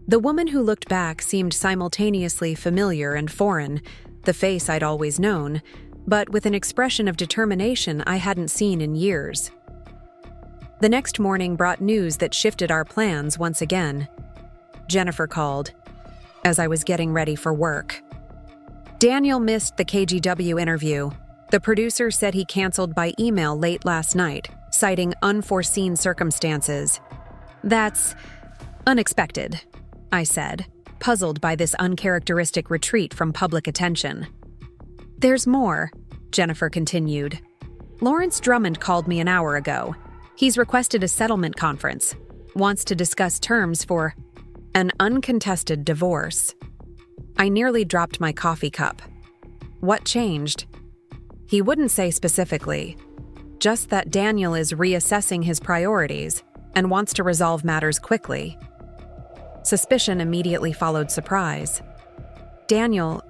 The woman who looked back seemed simultaneously familiar and foreign, the face I'd always known, but with an expression of determination I hadn't seen in years. The next morning brought news that shifted our plans once again. Jennifer called, as I was getting ready for work. Daniel missed the KGW interview. The producer said he canceled by email late last night, citing unforeseen circumstances. "That's unexpected," I said, puzzled by this uncharacteristic retreat from public attention. "There's more," Jennifer continued. "Lawrence Drummond called me an hour ago. He's requested a settlement conference, wants to discuss terms for an uncontested divorce." I nearly dropped my coffee cup. What changed? He wouldn't say specifically, just that Daniel is reassessing his priorities and wants to resolve matters quickly. Suspicion immediately followed surprise. Daniel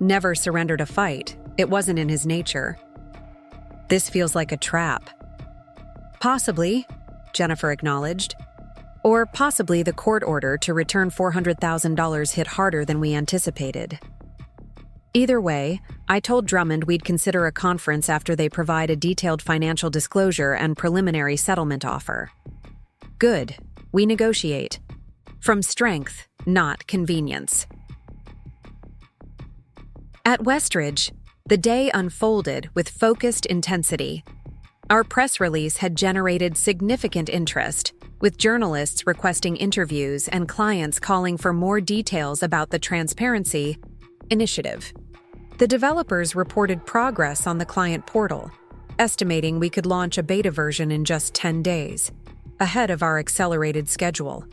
never surrendered a fight. It wasn't in his nature. This feels like a trap. Possibly, Jennifer acknowledged. Or possibly the court order to return $400,000 hit harder than we anticipated. Either way, I told Drummond we'd consider a conference after they provide a detailed financial disclosure and preliminary settlement offer. Good. We negotiate. From strength, not convenience. At Westridge, the day unfolded with focused intensity. Our press release had generated significant interest, with journalists requesting interviews and clients calling for more details about the transparency initiative. The developers reported progress on the client portal, estimating we could launch a beta version in just 10 days, ahead of our accelerated schedule.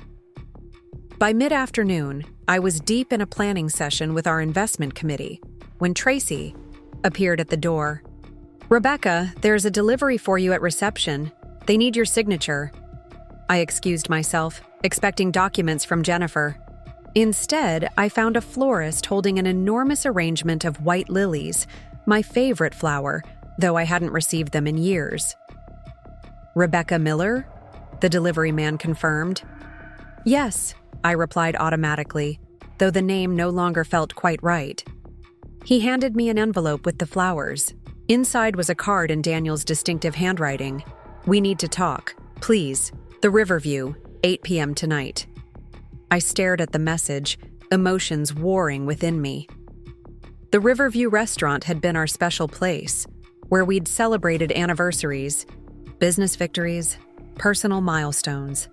By mid-afternoon, I was deep in a planning session with our investment committee when Tracy appeared at the door. "Rebecca, there's a delivery for you at reception. They need your signature." I excused myself, expecting documents from Jennifer. Instead, I found a florist holding an enormous arrangement of white lilies, my favorite flower, though I hadn't received them in years. "Rebecca Miller?" the delivery man confirmed. "Yes," I replied automatically, though the name no longer felt quite right. He handed me an envelope with the flowers. Inside was a card in Daniel's distinctive handwriting. "We need to talk. Please. The Riverview, 8 p.m. tonight." I stared at the message, emotions warring within me. The Riverview restaurant had been our special place, where we'd celebrated anniversaries, business victories, personal milestones.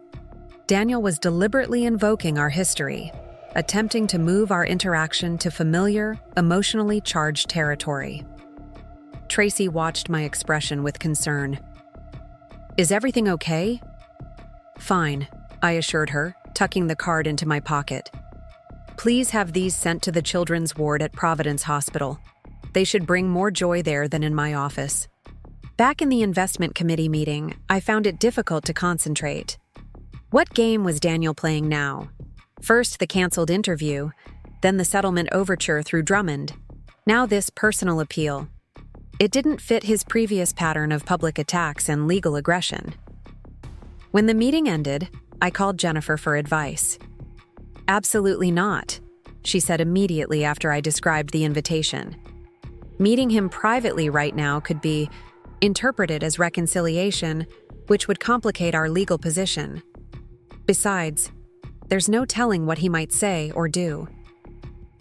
Daniel was deliberately invoking our history, attempting to move our interaction to familiar, emotionally charged territory. Tracy watched my expression with concern. "Is everything okay?" "Fine," I assured her, tucking the card into my pocket. "Please have these sent to the children's ward at Providence Hospital. They should bring more joy there than in my office." Back in the investment committee meeting, I found it difficult to concentrate. What game was Daniel playing now? First the canceled interview, then the settlement overture through Drummond. Now this personal appeal. It didn't fit his previous pattern of public attacks and legal aggression. When the meeting ended, I called Jennifer for advice. "Absolutely not," she said immediately after I described the invitation. "Meeting him privately right now could be interpreted as reconciliation, which would complicate our legal position. Besides, there's no telling what he might say or do."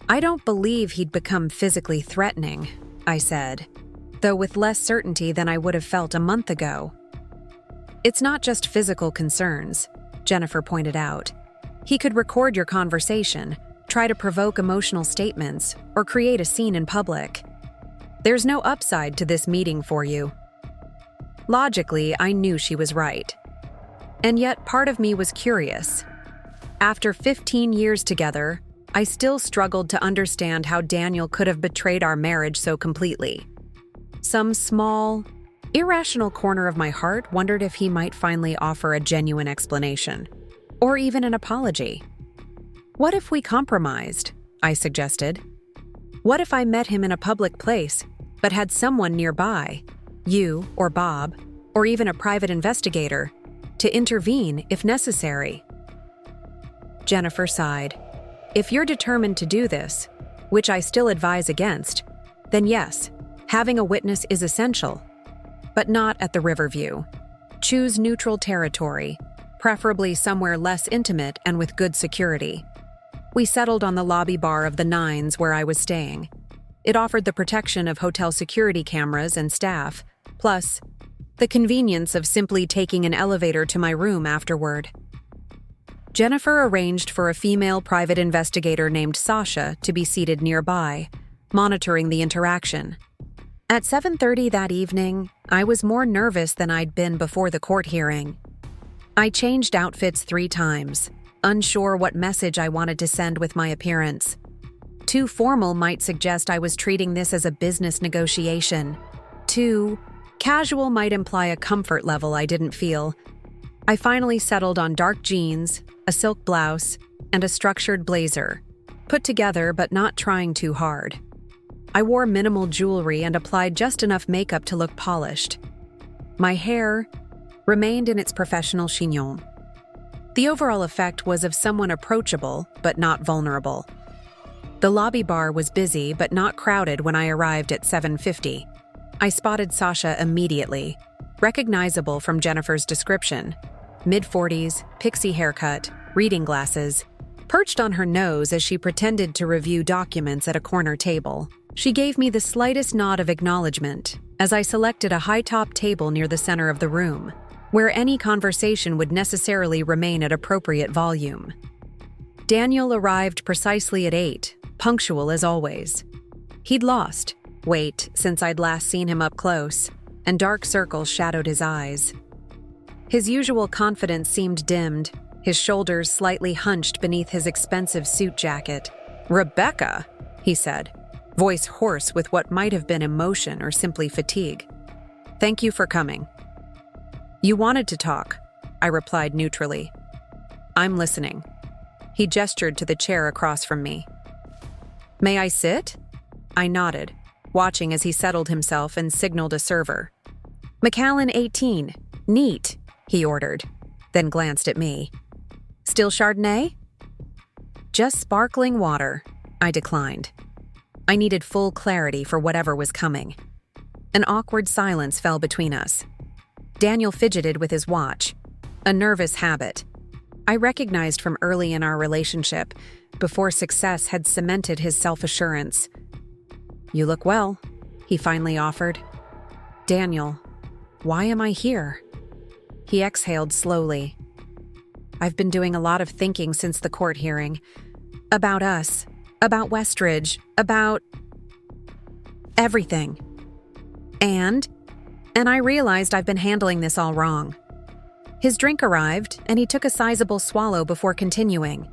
"I don't believe he'd become physically threatening," I said, though with less certainty than I would have felt a month ago. "It's not just physical concerns," Jennifer pointed out. "He could record your conversation, try to provoke emotional statements, or create a scene in public. There's no upside to this meeting for you." Logically, I knew she was right. And yet part of me was curious. After 15 years together, I still struggled to understand how Daniel could have betrayed our marriage so completely. Some small, irrational corner of my heart wondered if he might finally offer a genuine explanation, or even an apology. "What if we compromised?" I suggested. "What if I met him in a public place, but had someone nearby, you or Bob, or even a private investigator, to intervene if necessary?" Jennifer sighed. "If you're determined to do this, which I still advise against, then yes, having a witness is essential. But not at the Riverview. Choose neutral territory, preferably somewhere less intimate and with good security." We settled on the lobby bar of the Nines where I was staying. It offered the protection of hotel security cameras and staff, plus the convenience of simply taking an elevator to my room afterward. Jennifer arranged for a female private investigator named Sasha to be seated nearby, monitoring the interaction. At 7:30 that evening, I was more nervous than I'd been before the court hearing. I changed outfits 3 times, unsure what message I wanted to send with my appearance. Too formal might suggest I was treating this as a business negotiation. Too casual might imply a comfort level I didn't feel. I finally settled on dark jeans, a silk blouse, and a structured blazer, put together but not trying too hard. I wore minimal jewelry and applied just enough makeup to look polished. My hair remained in its professional chignon. The overall effect was of someone approachable but not vulnerable. The lobby bar was busy but not crowded when I arrived at 7:50. I spotted Sasha immediately, recognizable from Jennifer's description. Mid-40s, pixie haircut, reading glasses, perched on her nose as she pretended to review documents at a corner table. She gave me the slightest nod of acknowledgement as I selected a high-top table near the center of the room, where any conversation would necessarily remain at appropriate volume. Daniel arrived precisely at 8, punctual as always. He'd lost weight since I'd last seen him up close, and dark circles shadowed his eyes. His usual confidence seemed dimmed, his shoulders slightly hunched beneath his expensive suit jacket. "Rebecca," he said, voice hoarse with what might have been emotion or simply fatigue. "Thank you for coming." "You wanted to talk," I replied neutrally. "I'm listening." He gestured to the chair across from me. "May I sit?" I nodded, watching as he settled himself and signaled a server. "Macallan 18, neat," he ordered, then glanced at me. "Still Chardonnay?" "Just sparkling water," I declined. I needed full clarity for whatever was coming. An awkward silence fell between us. Daniel fidgeted with his watch, a nervous habit I recognized from early in our relationship, before success had cemented his self-assurance. "You look well," he finally offered. "Daniel, why am I here?" He exhaled slowly. "I've been doing a lot of thinking since the court hearing. About us, about Westridge, about everything. And I realized I've been handling this all wrong." His drink arrived, and he took a sizable swallow before continuing.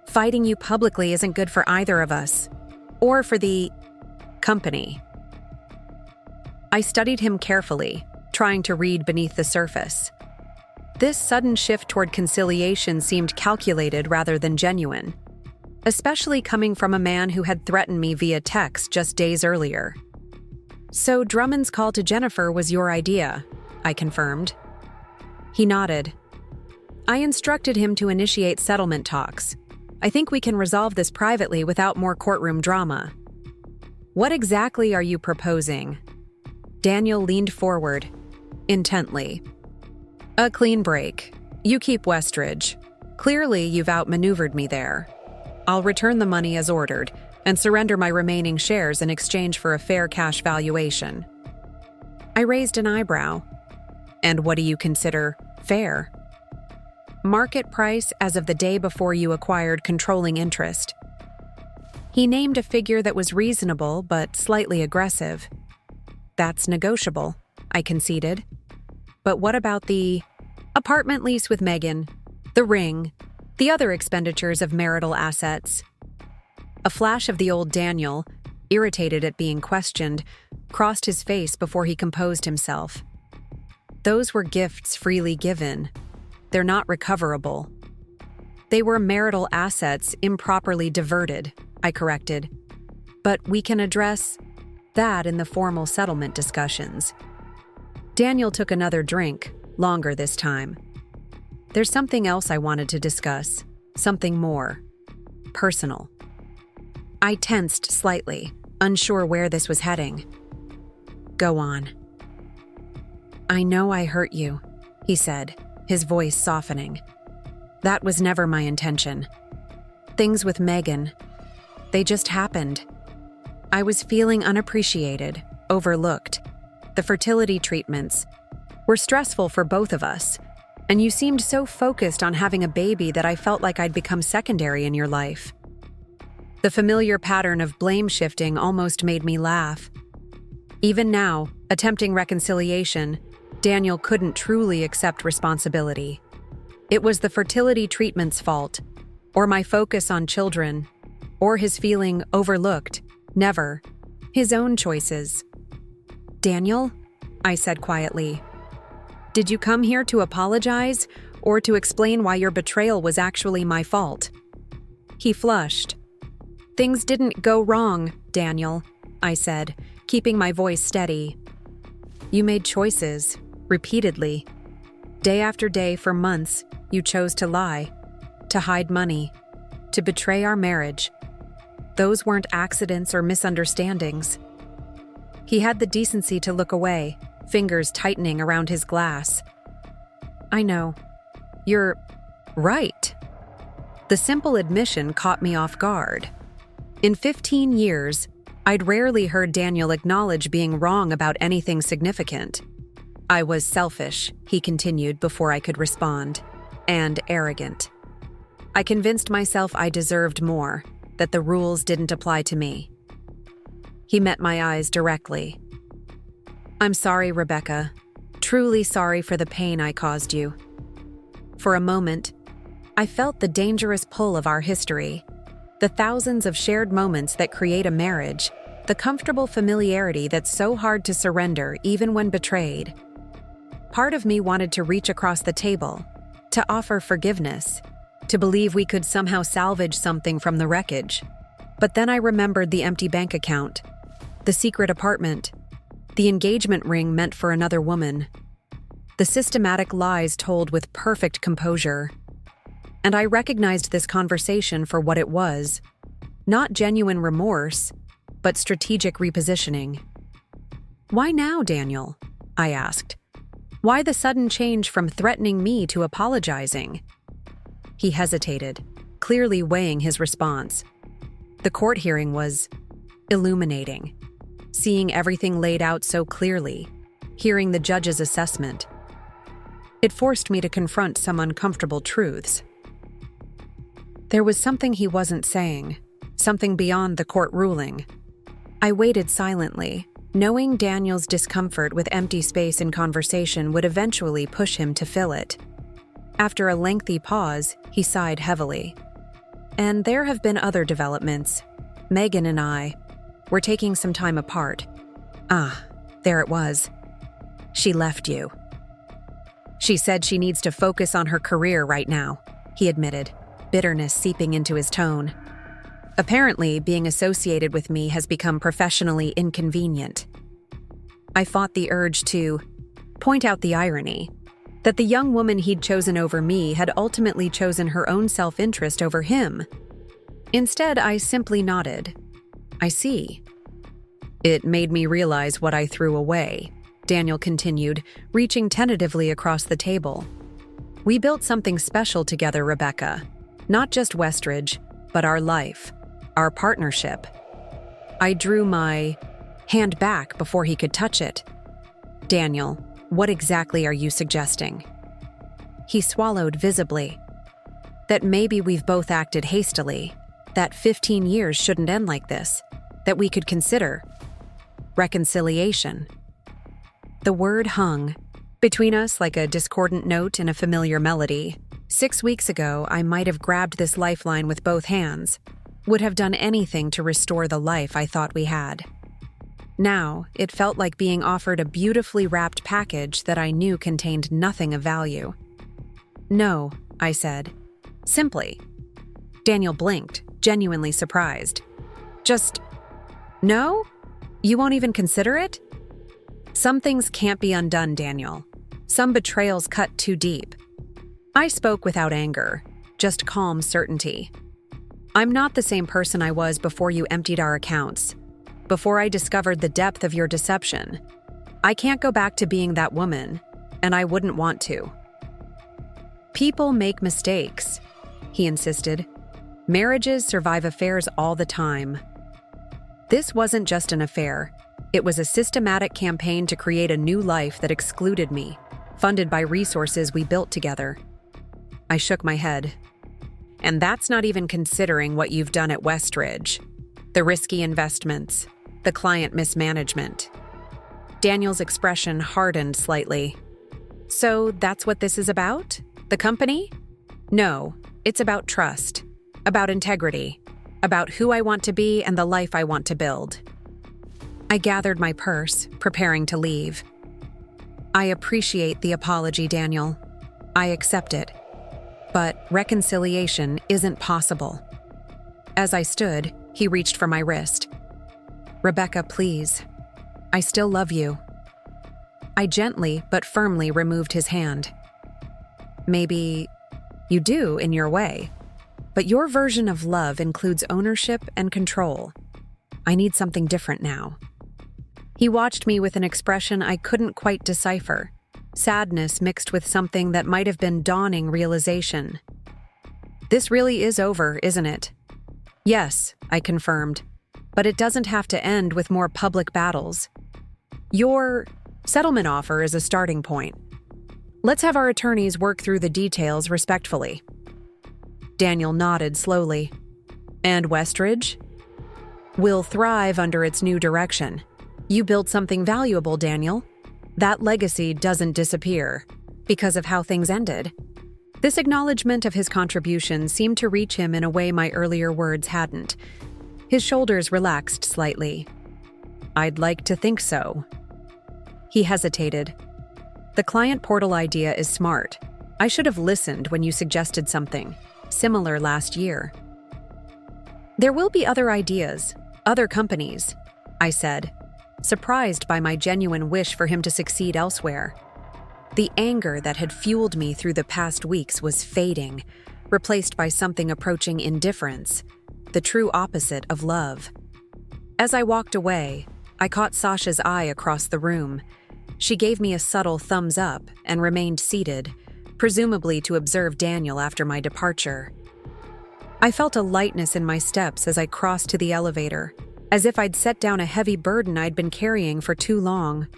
"Fighting you publicly isn't good for either of us, or for the company." I studied him carefully, trying to read beneath the surface. This sudden shift toward conciliation seemed calculated rather than genuine, especially coming from a man who had threatened me via text just days earlier. "So Drummond's call to Jennifer was your idea," I confirmed. He nodded. "I instructed him to initiate settlement talks. I think we can resolve this privately without more courtroom drama." "What exactly are you proposing?" Daniel leaned forward, intently. "A clean break. You keep Westridge. Clearly, you've outmaneuvered me there. I'll return the money as ordered and surrender my remaining shares in exchange for a fair cash valuation." I raised an eyebrow. "And what do you consider fair?" "Market price as of the day before you acquired controlling interest." He named a figure that was reasonable but slightly aggressive. "That's negotiable," I conceded. "But what about the apartment lease with Megan, the ring, the other expenditures of marital assets?" A flash of the old Daniel, irritated at being questioned, crossed his face before he composed himself. "Those were gifts freely given. They're not recoverable." "They were marital assets improperly diverted," I corrected. "But we can address that in the formal settlement discussions." Daniel took another drink, longer this time. "There's something else I wanted to discuss, something more personal." I tensed slightly, unsure where this was heading. "Go on." "I know I hurt you," he said, his voice softening. "That was never my intention. Things with Megan, they just happened. I was feeling unappreciated, overlooked. The fertility treatments were stressful for both of us, And you seemed so focused on having a baby that I felt like I'd become secondary in your life. The familiar pattern of blame shifting almost made me laugh. Even now, attempting reconciliation, Daniel couldn't truly accept responsibility. It was the fertility treatment's fault, or my focus on children, or his feeling overlooked, never his own choices. "Daniel," I said quietly, "did you come here to apologize or to explain why your betrayal was actually my fault?" He flushed. "Things didn't go wrong, Daniel," I said, keeping my voice steady. "You made choices, repeatedly. Day after day for months, you chose to lie, to hide money, to betray our marriage. Those weren't accidents or misunderstandings." He had the decency to look away, fingers tightening around his glass. "I know. You're right." The simple admission caught me off guard. In 15 years, I'd rarely heard Daniel acknowledge being wrong about anything significant. "I was selfish," he continued before I could respond, "and arrogant. I convinced myself I deserved more, that the rules didn't apply to me." He met my eyes directly. "I'm sorry, Rebecca. Truly sorry for the pain I caused you." For a moment, I felt the dangerous pull of our history, the thousands of shared moments that create a marriage, the comfortable familiarity that's so hard to surrender even when betrayed. Part of me wanted to reach across the table, to offer forgiveness, to believe we could somehow salvage something from the wreckage. But then I remembered the empty bank account, the secret apartment, the engagement ring meant for another woman, the systematic lies told with perfect composure. And I recognized this conversation for what it was, not genuine remorse, but strategic repositioning. "Why now, Daniel?" I asked. "Why the sudden change from threatening me to apologizing?" He hesitated, clearly weighing his response. The court hearing was illuminating, seeing everything laid out so clearly, hearing the judge's assessment. It forced me to confront some uncomfortable truths. There was something he wasn't saying, something beyond the court ruling. I waited silently, knowing Daniel's discomfort with empty space in conversation would eventually push him to fill it. After a lengthy pause, he sighed heavily. "And there have been other developments. Megan and I, we're taking some time apart." There it was. "She left you." "She said she needs to focus on her career right now," he admitted, bitterness seeping into his tone. "Apparently, being associated with me has become professionally inconvenient." I fought the urge to point out the irony, that the young woman he'd chosen over me had ultimately chosen her own self-interest over him. Instead, I simply nodded. "I see." "It made me realize what I threw away," Daniel continued, reaching tentatively across the table. "We built something special together, Rebecca. Not just Westridge, but our life, our partnership." I drew my hand back before he could touch it. "Daniel, what exactly are you suggesting?" He swallowed visibly. "That maybe we've both acted hastily, that 15 years shouldn't end like this, that we could consider reconciliation." The word hung between us like a discordant note in a familiar melody. 6 weeks ago, I might have grabbed this lifeline with both hands, would have done anything to restore the life I thought we had. Now, it felt like being offered a beautifully wrapped package that I knew contained nothing of value. "No," I said. Simply. Daniel blinked, genuinely surprised. "Just, no? You won't even consider it?" "Some things can't be undone, Daniel. Some betrayals cut too deep." I spoke without anger, just calm certainty. "I'm not the same person I was before you emptied our accounts, before I discovered the depth of your deception. I can't go back to being that woman, and I wouldn't want to." "People make mistakes," he insisted. "Marriages survive affairs all the time." This wasn't just an affair. It was a systematic campaign to create a new life that excluded me, funded by resources we built together. I shook my head. And that's not even considering what you've done at Westridge. The risky investments, the client mismanagement. Daniel's expression hardened slightly. So that's what this is about? The company? No, it's about trust, about integrity, about who I want to be and the life I want to build. I gathered my purse, preparing to leave. I appreciate the apology, Daniel. I accept it. But reconciliation isn't possible. As I stood, he reached for my wrist. Rebecca, please. I still love you. I gently but firmly removed his hand. Maybe you do in your way, but your version of love includes ownership and control. I need something different now. He watched me with an expression I couldn't quite decipher, sadness mixed with something that might have been dawning realization. This really is over, isn't it? Yes, I confirmed, but it doesn't have to end with more public battles. Your settlement offer is a starting point. Let's have our attorneys work through the details respectfully. Daniel nodded slowly. And Westridge? Will thrive under its new direction. You built something valuable, Daniel. That legacy doesn't disappear because of how things ended. This acknowledgement of his contribution seemed to reach him in a way my earlier words hadn't. His shoulders relaxed slightly. I'd like to think so. He hesitated. The client portal idea is smart. I should have listened when you suggested something similar last year. There will be other ideas, other companies, I said, surprised by my genuine wish for him to succeed elsewhere. The anger that had fueled me through the past weeks was fading, replaced by something approaching indifference, the true opposite of love. As I walked away, I caught Sasha's eye across the room. She gave me a subtle thumbs up and remained seated, presumably to observe Daniel after my departure. I felt a lightness in my steps as I crossed to the elevator, as if I'd set down a heavy burden I'd been carrying for too long.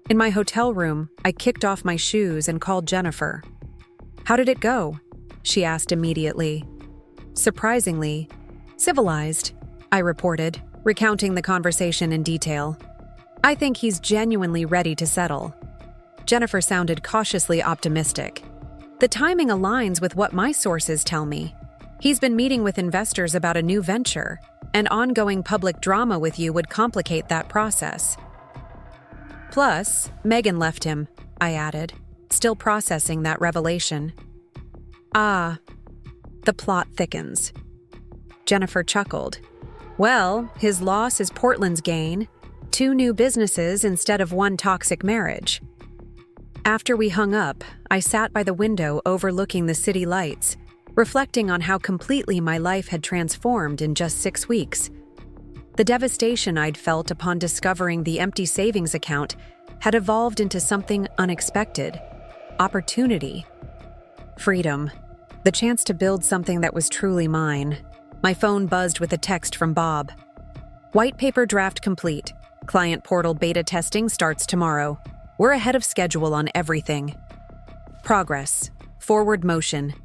In my hotel room, I kicked off my shoes and called Jennifer. How did it go? She asked immediately. Surprisingly, civilized, I reported, recounting the conversation in detail. I think he's genuinely ready to settle. Jennifer sounded cautiously optimistic. The timing aligns with what my sources tell me. He's been meeting with investors about a new venture, and ongoing public drama with you would complicate that process. Plus, Megan left him, I added, still processing that revelation. Ah, the plot thickens. Jennifer chuckled. Well, his loss is Portland's gain. 2 new businesses instead of 1 toxic marriage. After we hung up, I sat by the window overlooking the city lights, reflecting on how completely my life had transformed in just 6 weeks. The devastation I'd felt upon discovering the empty savings account had evolved into something unexpected. Opportunity. Freedom. The chance to build something that was truly mine. My phone buzzed with a text from Bob. White paper draft complete. Client portal beta testing starts tomorrow. We're ahead of schedule on everything. Progress. Forward motion.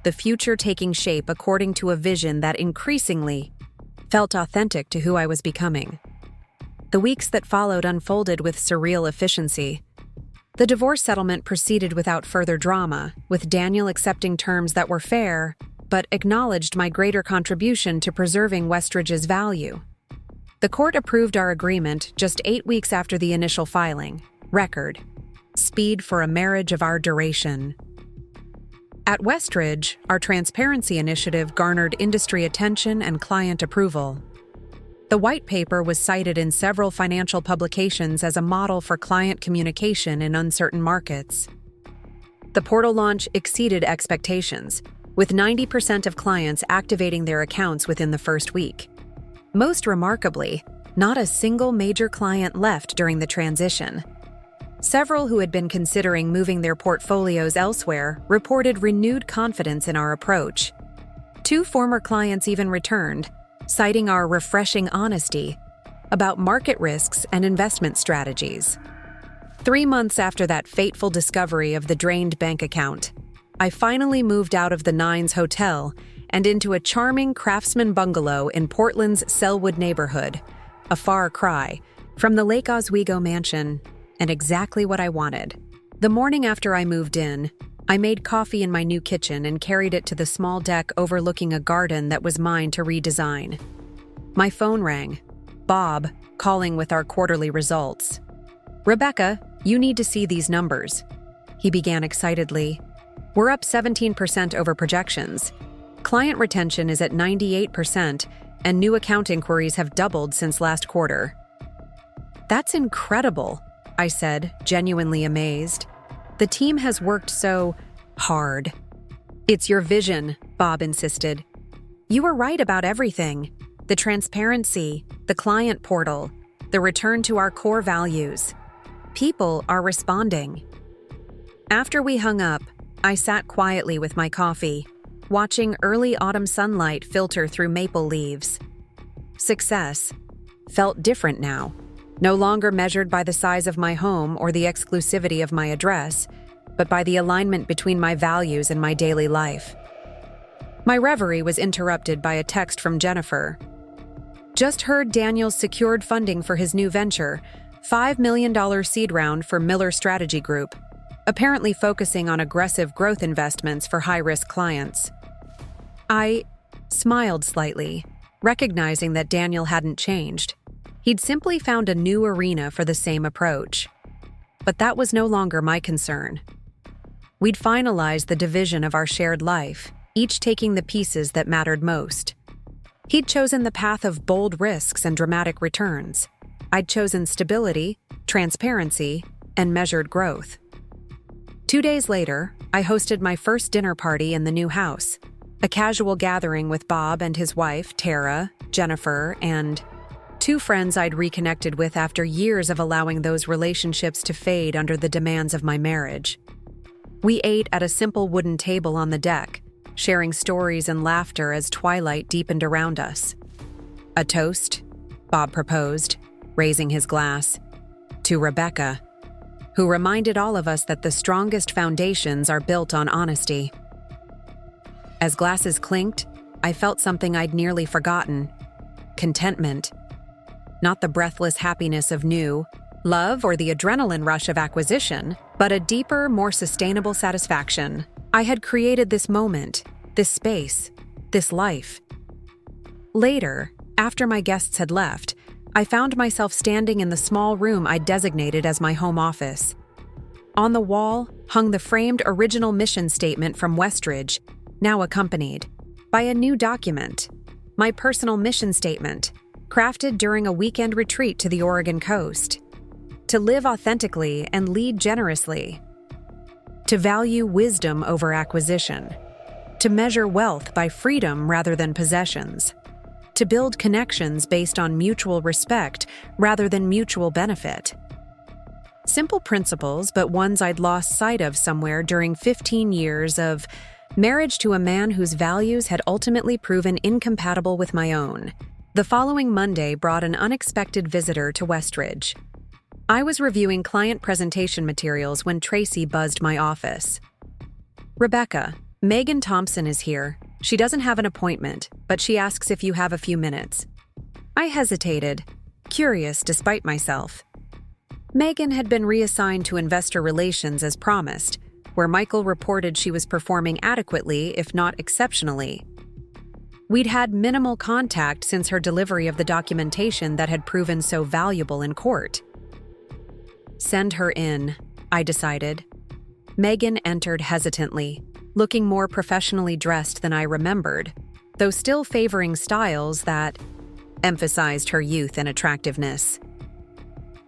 The future taking shape according to a vision that increasingly felt authentic to who I was becoming. The weeks that followed unfolded with surreal efficiency. The divorce settlement proceeded without further drama, with Daniel accepting terms that were fair, but acknowledged my greater contribution to preserving Westridge's value. The court approved our agreement just 8 weeks after the initial filing. Record. Speed for a marriage of our duration. At Westridge, our transparency initiative garnered industry attention and client approval. The white paper was cited in several financial publications as a model for client communication in uncertain markets. The portal launch exceeded expectations, with 90% of clients activating their accounts within the first week. Most remarkably, not a single major client left during the transition. Several who had been considering moving their portfolios elsewhere reported renewed confidence in our approach. 2 former clients even returned, citing our refreshing honesty about market risks and investment strategies. 3 months after that fateful discovery of the drained bank account, I finally moved out of the Nines Hotel and into a charming craftsman bungalow in Portland's Selwood neighborhood, a far cry from the Lake Oswego mansion, and exactly what I wanted. The morning after I moved in, I made coffee in my new kitchen and carried it to the small deck overlooking a garden that was mine to redesign. My phone rang. Bob, calling with our quarterly results. "Rebecca, you need to see these numbers," he began excitedly. "We're up 17% over projections. Client retention is at 98%, and new account inquiries have doubled since last quarter." "That's incredible," I said, genuinely amazed. "The team has worked so hard." "It's your vision," Bob insisted. "You were right about everything. The transparency, the client portal, the return to our core values. People are responding." After we hung up, I sat quietly with my coffee, watching early autumn sunlight filter through maple leaves. Success felt different now, no longer measured by the size of my home or the exclusivity of my address, but by the alignment between my values and my daily life. My reverie was interrupted by a text from Jennifer. "Just heard Daniel's secured funding for his new venture, $5 million seed round for Miller Strategy Group, apparently focusing on aggressive growth investments for high-risk clients." I smiled slightly, recognizing that Daniel hadn't changed. He'd simply found a new arena for the same approach. But that was no longer my concern. We'd finalized the division of our shared life, each taking the pieces that mattered most. He'd chosen the path of bold risks and dramatic returns. I'd chosen stability, transparency, and measured growth. 2 days later, I hosted my first dinner party in the new house, a casual gathering with Bob and his wife, Tara, Jennifer, and 2 friends I'd reconnected with after years of allowing those relationships to fade under the demands of my marriage. We ate at a simple wooden table on the deck, sharing stories and laughter as twilight deepened around us. "A toast," Bob proposed, raising his glass, "to Rebecca," who reminded all of us that the strongest foundations are built on honesty. As glasses clinked, I felt something I'd nearly forgotten: contentment. Not the breathless happiness of new love or the adrenaline rush of acquisition, but a deeper, more sustainable satisfaction. I had created this moment, this space, this life. Later, after my guests had left, I found myself standing in the small room I'd designated as my home office. On the wall hung the framed original mission statement from Westridge, now accompanied by a new document, my personal mission statement, crafted during a weekend retreat to the Oregon coast. To live authentically and lead generously. To value wisdom over acquisition. To measure wealth by freedom rather than possessions. To build connections based on mutual respect rather than mutual benefit. Simple principles, but ones I'd lost sight of somewhere during 15 years of marriage to a man whose values had ultimately proven incompatible with my own. The following Monday brought an unexpected visitor to Westridge. I was reviewing client presentation materials when Tracy buzzed my office. "Rebecca, Megan Thomson is here. She doesn't have an appointment, but she asks if you have a few minutes." I hesitated, curious despite myself. Megan had been reassigned to investor relations as promised, where Michael reported she was performing adequately, if not exceptionally. We'd had minimal contact since her delivery of the documentation that had proven so valuable in court. "Send her in," I decided. Megan entered hesitantly, looking more professionally dressed than I remembered, though still favoring styles that emphasized her youth and attractiveness.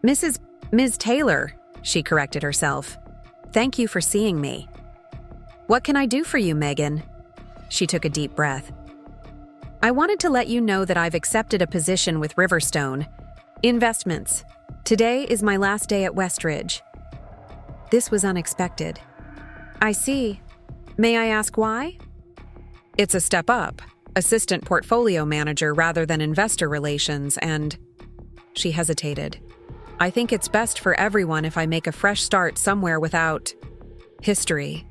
Ms. Taylor," she corrected herself. "Thank you for seeing me." "What can I do for you, Megan?" She took a deep breath. "I wanted to let you know that I've accepted a position with Riverstone Investments. Today is my last day at Westridge." This was unexpected. "I see. May I ask why?" "It's a step up, assistant portfolio manager rather than investor relations, and..." She hesitated. I think it's best for everyone if I make a fresh start somewhere without history.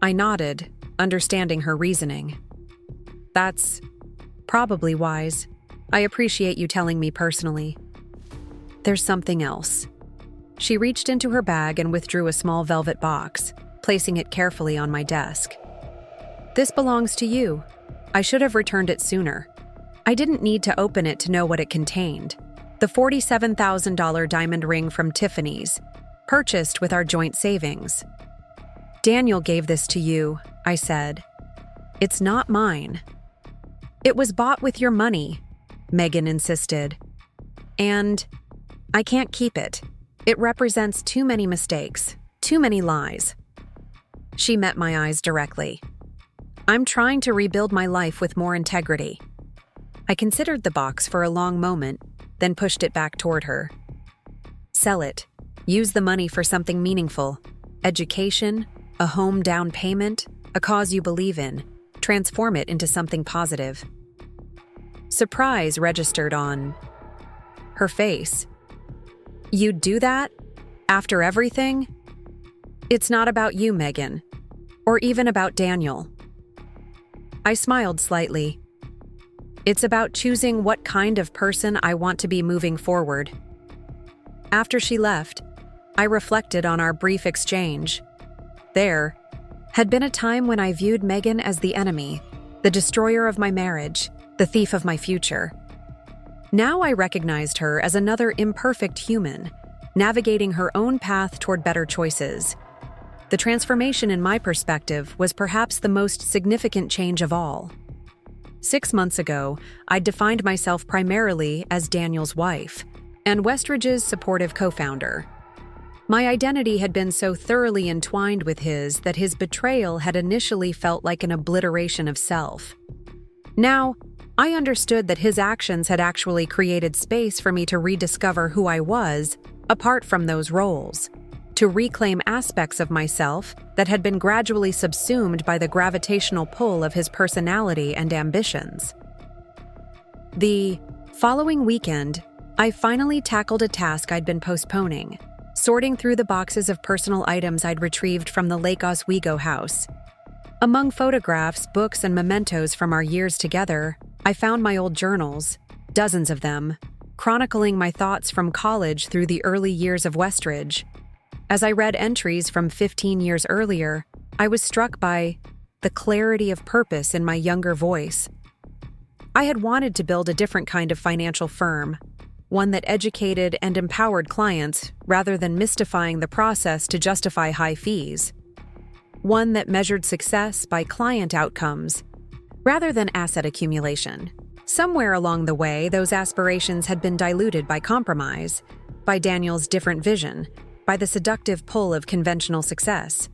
I nodded, understanding her reasoning. That's probably wise. I appreciate you telling me personally. There's something else. She reached into her bag and withdrew a small velvet box, placing it carefully on my desk. This belongs to you. I should have returned it sooner. I didn't need to open it to know what it contained. The $47,000 diamond ring from Tiffany's, purchased with our joint savings. Daniel gave this to you, I said. It's not mine. It was bought with your money, Megan insisted. And I can't keep it. It represents too many mistakes, too many lies. She met my eyes directly. I'm trying to rebuild my life with more integrity. I considered the box for a long moment, then pushed it back toward her. Sell it. Use the money for something meaningful. Education, a home down payment, a cause you believe in. Transform it into something positive. Surprise registered on her face. You'd do that? After everything? It's not about you, Megan. Or even about Daniel. I smiled slightly. It's about choosing what kind of person I want to be moving forward. After she left, I reflected on our brief exchange. There had been a time when I viewed Megan as the enemy, the destroyer of my marriage, the thief of my future. Now I recognized her as another imperfect human, navigating her own path toward better choices. The transformation in my perspective was perhaps the most significant change of all. 6 months ago, I defined myself primarily as Daniel's wife and Westridge's supportive co-founder. My identity had been so thoroughly entwined with his that his betrayal had initially felt like an obliteration of self. Now, I understood that his actions had actually created space for me to rediscover who I was, apart from those roles, to reclaim aspects of myself that had been gradually subsumed by the gravitational pull of his personality and ambitions. The following weekend, I finally tackled a task I'd been postponing, sorting through the boxes of personal items I'd retrieved from the Lake Oswego house. Among photographs, books, and mementos from our years together, I found my old journals, dozens of them, chronicling my thoughts from college through the early years of Westridge. As I read entries from 15 years earlier, I was struck by the clarity of purpose in my younger voice. I had wanted to build a different kind of financial firm, one that educated and empowered clients rather than mystifying the process to justify high fees. One that measured success by client outcomes rather than asset accumulation. Somewhere along the way, those aspirations had been diluted by compromise, by Daniel's different vision, by the seductive pull of conventional success.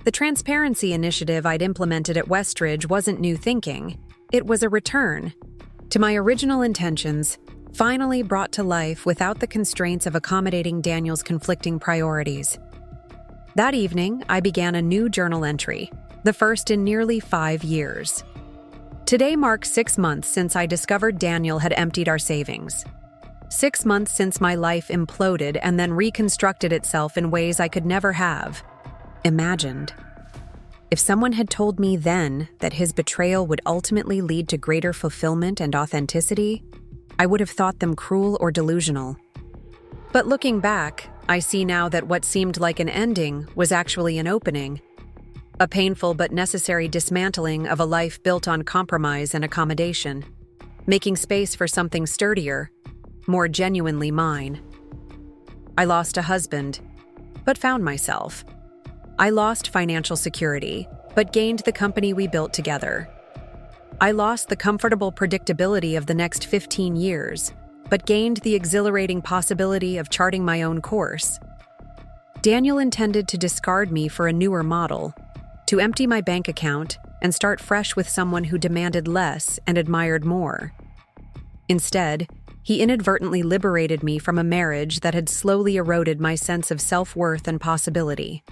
The transparency initiative I'd implemented at Westridge wasn't new thinking. It was a return to my original intentions, finally brought to life without the constraints of accommodating Daniel's conflicting priorities. That evening, I began a new journal entry, the first in nearly 5 years. Today marks 6 months since I discovered Daniel had emptied our savings. 6 months since my life imploded and then reconstructed itself in ways I could never have imagined. If someone had told me then that his betrayal would ultimately lead to greater fulfillment and authenticity, I would have thought them cruel or delusional. But looking back, I see now that what seemed like an ending was actually an opening, a painful but necessary dismantling of a life built on compromise and accommodation, making space for something sturdier, more genuinely mine. I lost a husband, but found myself. I lost financial security, but gained the company we built together. I lost the comfortable predictability of the next 15 years, but gained the exhilarating possibility of charting my own course. Daniel intended to discard me for a newer model, to empty my bank account and start fresh with someone who demanded less and admired more. Instead, he inadvertently liberated me from a marriage that had slowly eroded my sense of self-worth and possibility.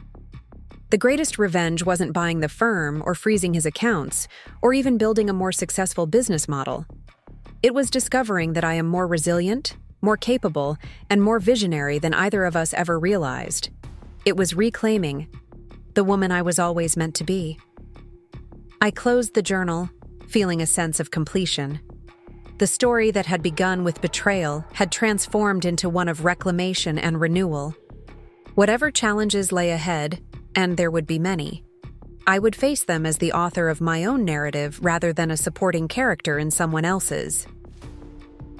The greatest revenge wasn't buying the firm or freezing his accounts, or even building a more successful business model. It was discovering that I am more resilient, more capable, and more visionary than either of us ever realized. It was reclaiming the woman I was always meant to be. I closed the journal, feeling a sense of completion. The story that had begun with betrayal had transformed into one of reclamation and renewal. Whatever challenges lay ahead, and there would be many, I would face them as the author of my own narrative rather than a supporting character in someone else's.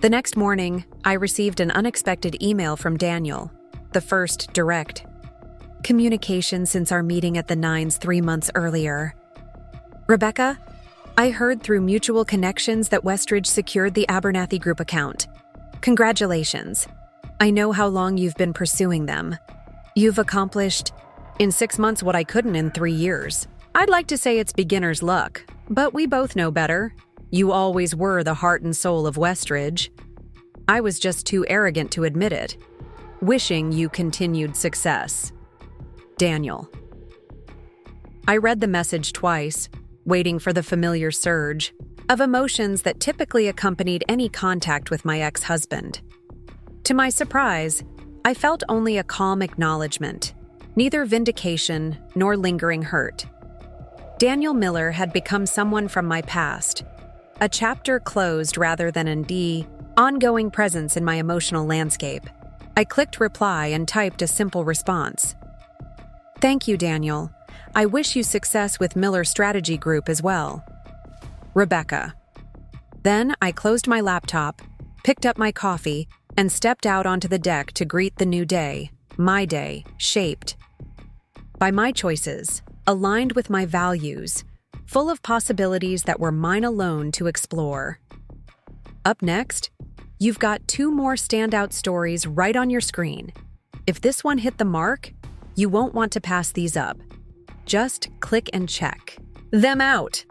The next morning, I received an unexpected email from Daniel, the first direct communication since our meeting at the Nines 3 months earlier. "Rebecca, I heard through mutual connections that Westridge secured the Abernathy Group account. Congratulations. I know how long you've been pursuing them. You've accomplished in 6 months what I couldn't in 3 years. I'd like to say it's beginner's luck, but we both know better. You always were the heart and soul of Westridge. I was just too arrogant to admit it. Wishing you continued success. Daniel." I read the message twice, waiting for the familiar surge of emotions that typically accompanied any contact with my ex-husband. To my surprise, I felt only a calm acknowledgement, neither vindication nor lingering hurt. Daniel Miller had become someone from my past, a chapter closed rather than an ongoing presence in my emotional landscape. I clicked reply and typed a simple response. "Thank you, Daniel. I wish you success with Miller Strategy Group as well. Rebecca." Then I closed my laptop, picked up my coffee, and stepped out onto the deck to greet the new day, my day, shaped by my choices, aligned with my values, full of possibilities that were mine alone to explore. Up next, you've got 2 more standout stories right on your screen. If this one hit the mark, you won't want to pass these up. Just click and check them out.